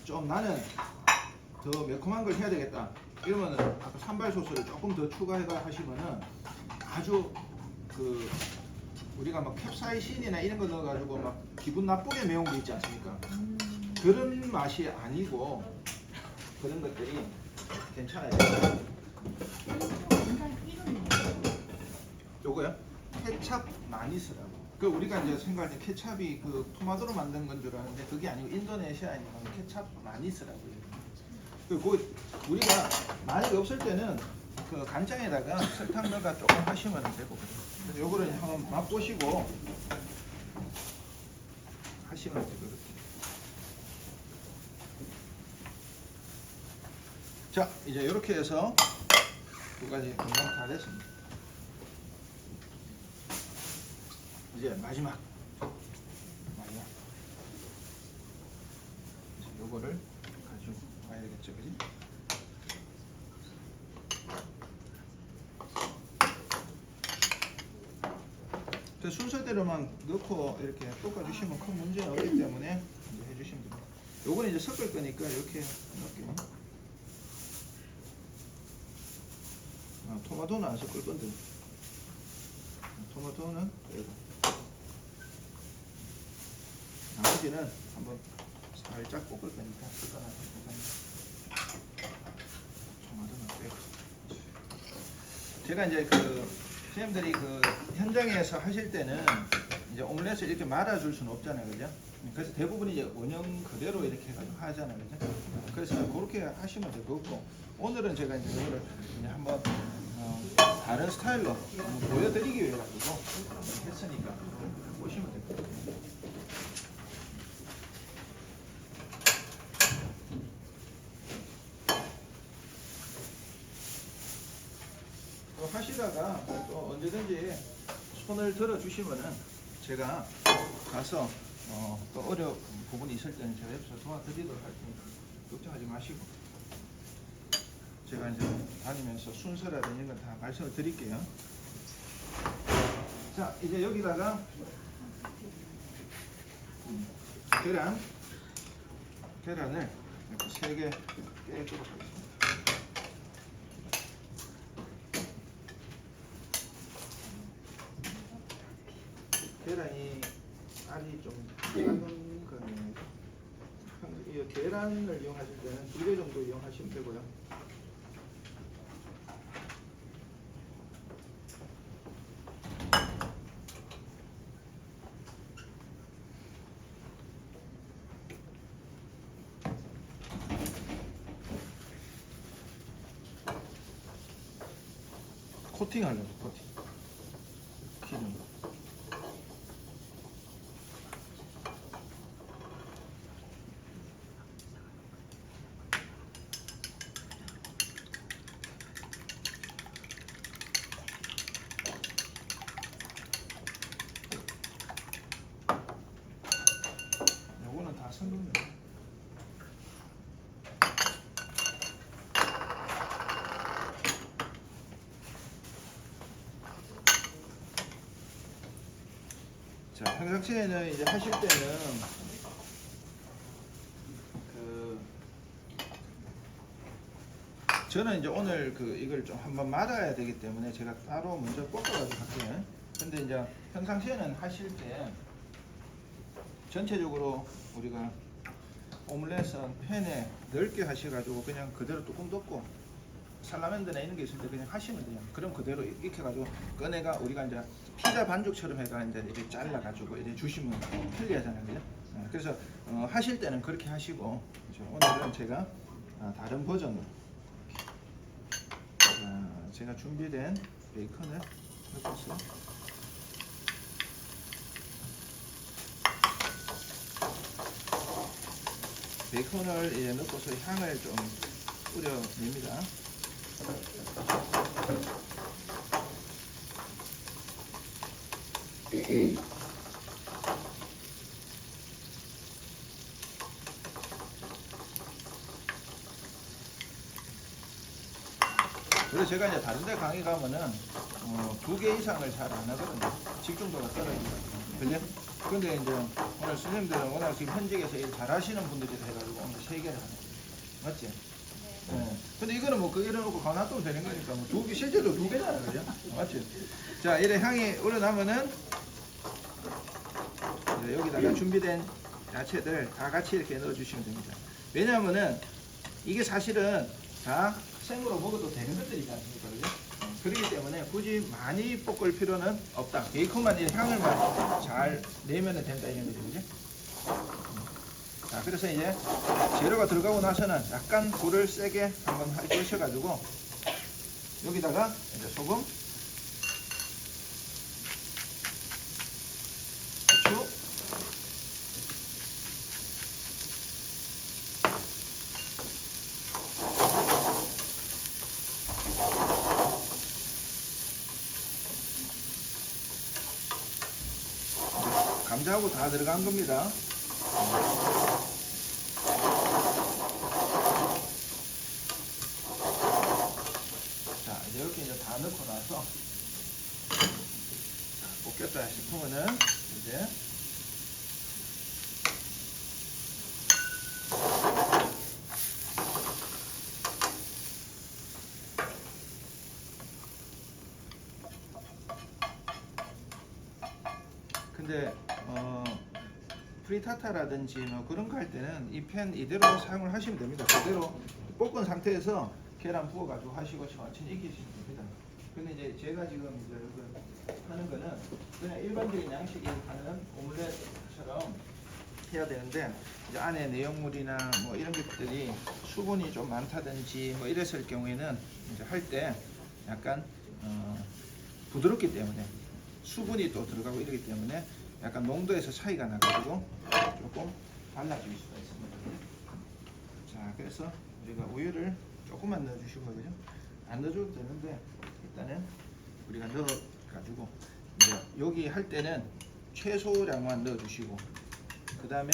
좀 나는 더 매콤한 걸 해야 되겠다 이러면은 아까 산발 소스를 조금 더 추가해가 하시면은 아주 그 우리가 막 캡사이신이나 이런 거 넣어가지고 막 기분 나쁘게 매운 거 있지 않습니까? 그런 맛이 아니고 그런 것들이 괜찮아요. 요거요? 케찹 많이 쓰라고. 그 우리가 이제 생각할 때 케찹이 그 토마토로 만든 건 줄 아는데 그게 아니고 인도네시아에 있는 케찹 많이 쓰라고요. 그리고 우리가 많이 없을 때는 그 간장에다가 설탕 넣어가 조금 하시면 되고 그래서 요거를 한번 맛보시고 하시면 되고 자 이제 이렇게 해서 두 가지 금방 다 됐습니다. 이제 마지막 요거를 가지고 와야 되겠죠, 그지? 순서대로만 넣고 이렇게 볶아주시면 큰 문제는 없기 때문에 이제 해주시면 됩니다. 요거는 이제 섞을 거니까 이렇게 넣을게요. 토마토는 안 섞을 건데 토마토는 그래도 나머지는 한번 살짝 볶을 거니까 토마토는 빼고 제가 이제 그 선생님들이 그 현장에서 하실 때는 이제 오믈렛을 이렇게 말아줄 수는 없잖아요, 그죠? 그래서 대부분 이제 원형 그대로 이렇게 해가지고 하잖아요, 그죠? 그래서 그렇게 하시면 될 것 같고 오늘은 제가 이제 이거를 이제 한번 다른 스타일로 한번 보여드리기 위해 가지고 했으니까 보시면 될 것 같아요. 하시다가 또 언제든지 손을 들어 주시면은 제가 가서 또 어려운 부분이 있을 때는 제가 옆에서 도와드리도록 할 테니까 걱정하지 마시고 제가 이제 다니면서 순서라든지 이런 걸 다 말씀을 드릴게요. 자 이제 여기다가 계란을 이렇게 3개 깨도록 하겠습니다. 계란이 알이 좀 작은 거는 이 계란을 이용하실 때는 2개 정도 이용하시면 되고요. 코팅하려고 코팅. 기름. 요거는 다 성공이에요. 자, 평상시에는 이제 하실 때는 그 저는 이제 오늘 그 이걸 좀 한번 말아야 되기 때문에 제가 따로 먼저 볶아가지고 할게요. 근데 이제 평상시에는 하실 때 전체적으로 우리가 오믈렛은 팬에 넓게 하셔가지고 그냥 그대로 뚜껑 덮고 살라맨드나 이런 게 있을 때 그냥 하시면 돼요. 그럼 그대로 익혀가지고 꺼내가 우리가 이제 피자 반죽처럼 해가 이제 이렇게 잘라가지고 이렇게 주시면 편리하잖아요, 그죠? 그래서 하실 때는 그렇게 하시고 그죠? 오늘은 제가 다른 버전으로 제가 준비된 베이컨을 넣고서 베이컨을 이제 넣고서 향을 좀 뿌려냅니다. 그래서 제가 이제 다른 데 강의 가면은 2개 이상을 잘 안 하거든요. 집중도가 떨어지거든요. 그죠? 근데 이제 오늘 선생님들은 워낙 지금 현직에서 일 잘 하시는 분들이 해가지고 오늘 3개를 하는 거예요. 맞지? 네. 근데 이거는 뭐 그거 이래놓고 가놔두면 되는 거니까 뭐 2개, 실제로 2개잖아. 그죠? 맞지? 자, 이래 향이 우러나면은 이제 여기다가 준비된 야채들 다 같이 이렇게 넣어주시면 됩니다. 왜냐하면은 이게 사실은 다 생으로 먹어도 되는 것들이지 않습니까? 그죠? 그렇기 때문에 굳이 많이 볶을 필요는 없다. 베이컨만 이 향을만 잘 내면 된다 이런 거죠. 그죠? 자, 그래서 이제 재료가 들어가고 나서는 약간 불을 세게 한번 해주셔가지고 여기다가 이제 소금, 후추, 감자하고 다 들어간 겁니다. 자, 이제 이렇게 이제 다 넣고 나서 볶였다 싶으면은 이제 근데 프리타타라든지 뭐 그런 거 할 때는 이 팬 이대로 사용을 하시면 됩니다. 그대로 볶은 상태에서 계란 부어가지고 하시고 천천히 익히시면 됩니다. 근데 이제 제가 지금 이제 하는 거는 그냥 일반적인 양식이 하는 오믈렛처럼 해야 되는데 이제 안에 내용물이나 뭐 이런 것들이 수분이 좀 많다든지 뭐 이랬을 경우에는 이제 할 때 약간 부드럽기 때문에 수분이 또 들어가고 이러기 때문에 약간 농도에서 차이가 나가지고 조금 달라질 수가 있습니다. 자, 그래서 우리가 우유를 조금만 넣어주시고 그죠? 안 넣어줘도 되는데 일단은 우리가 넣어가지고 이제 여기 할 때는 최소량만 넣어주시고 그 다음에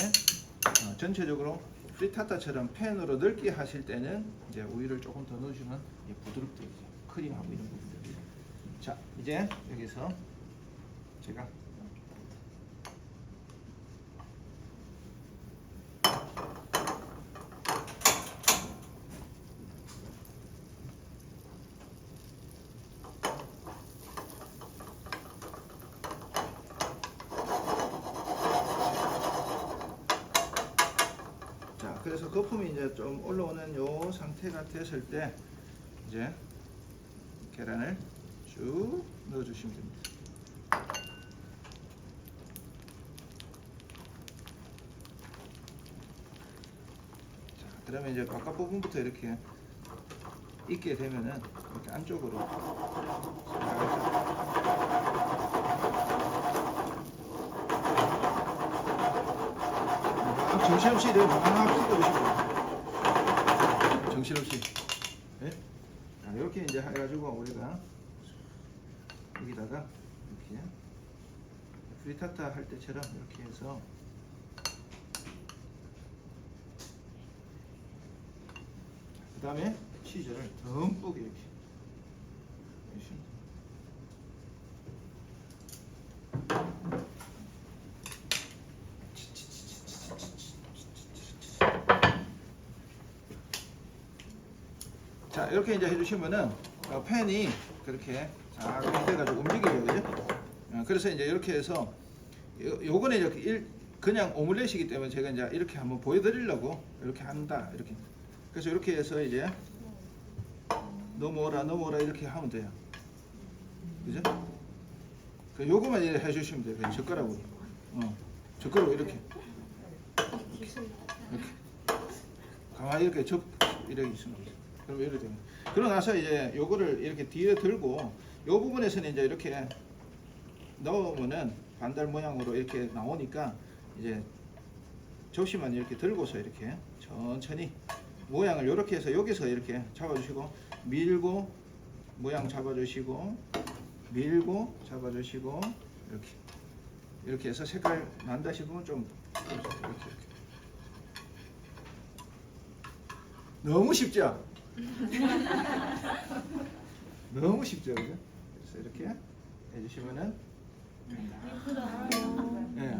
전체적으로 프리타타처럼 팬으로 넓게 하실 때는 이제 우유를 조금 더 넣어주면 부드럽게 크림하고 이런 부분들이. 자, 이제 여기서 제가 그래서 거품이 이제 좀 올라오는 요 상태가 됐을 때 이제 계란을 쭉 넣어주시면 됩니다. 자, 그러면 이제 바깥 부분부터 이렇게 있게 되면은 이렇게 안쪽으로 정신없이 이렇게 막 찍어주시고 정신없이. 네? 자, 이렇게 이제 해가지고 우리가 여기다가 이렇게 프리타타 할 때처럼 이렇게 해서 그 다음에 치즈를 듬뿍 이렇게 해주시면 자, 이렇게 이제 해주시면은 팬이 그렇게 자 해가지고 움직여요, 그죠? 그래서 이제 이렇게 해서 요거는 이제 그냥 오믈렛이기 때문에 제가 이제 이렇게 한번 보여드리려고 이렇게 한다, 이렇게. 그래서 이렇게 해서 이제 넘어오라 이렇게 하면 돼요, 그죠? 그 요거만 이제 해주시면 돼요, 그냥 젓가락으로. 젓가락으로 이렇게 가만히 이렇게 이렇게 있으면 돼요. 그럼 이렇게 됩니다. 그러고 나서 이제 요거를 이렇게 뒤에 들고 요 부분에서는 이제 이렇게 넣으면은 반달 모양으로 이렇게 나오니까 이제 접시만 이렇게 들고서 이렇게 천천히 모양을 이렇게 해서 여기서 이렇게 잡아주시고 밀고 모양 잡아주시고 밀고 잡아주시고 이렇게 해서 색깔 난다 싶으면 좀 이렇게. 너무 쉽죠? 너무 쉽죠, 그죠? 그래서 이렇게 해주시면은, 예.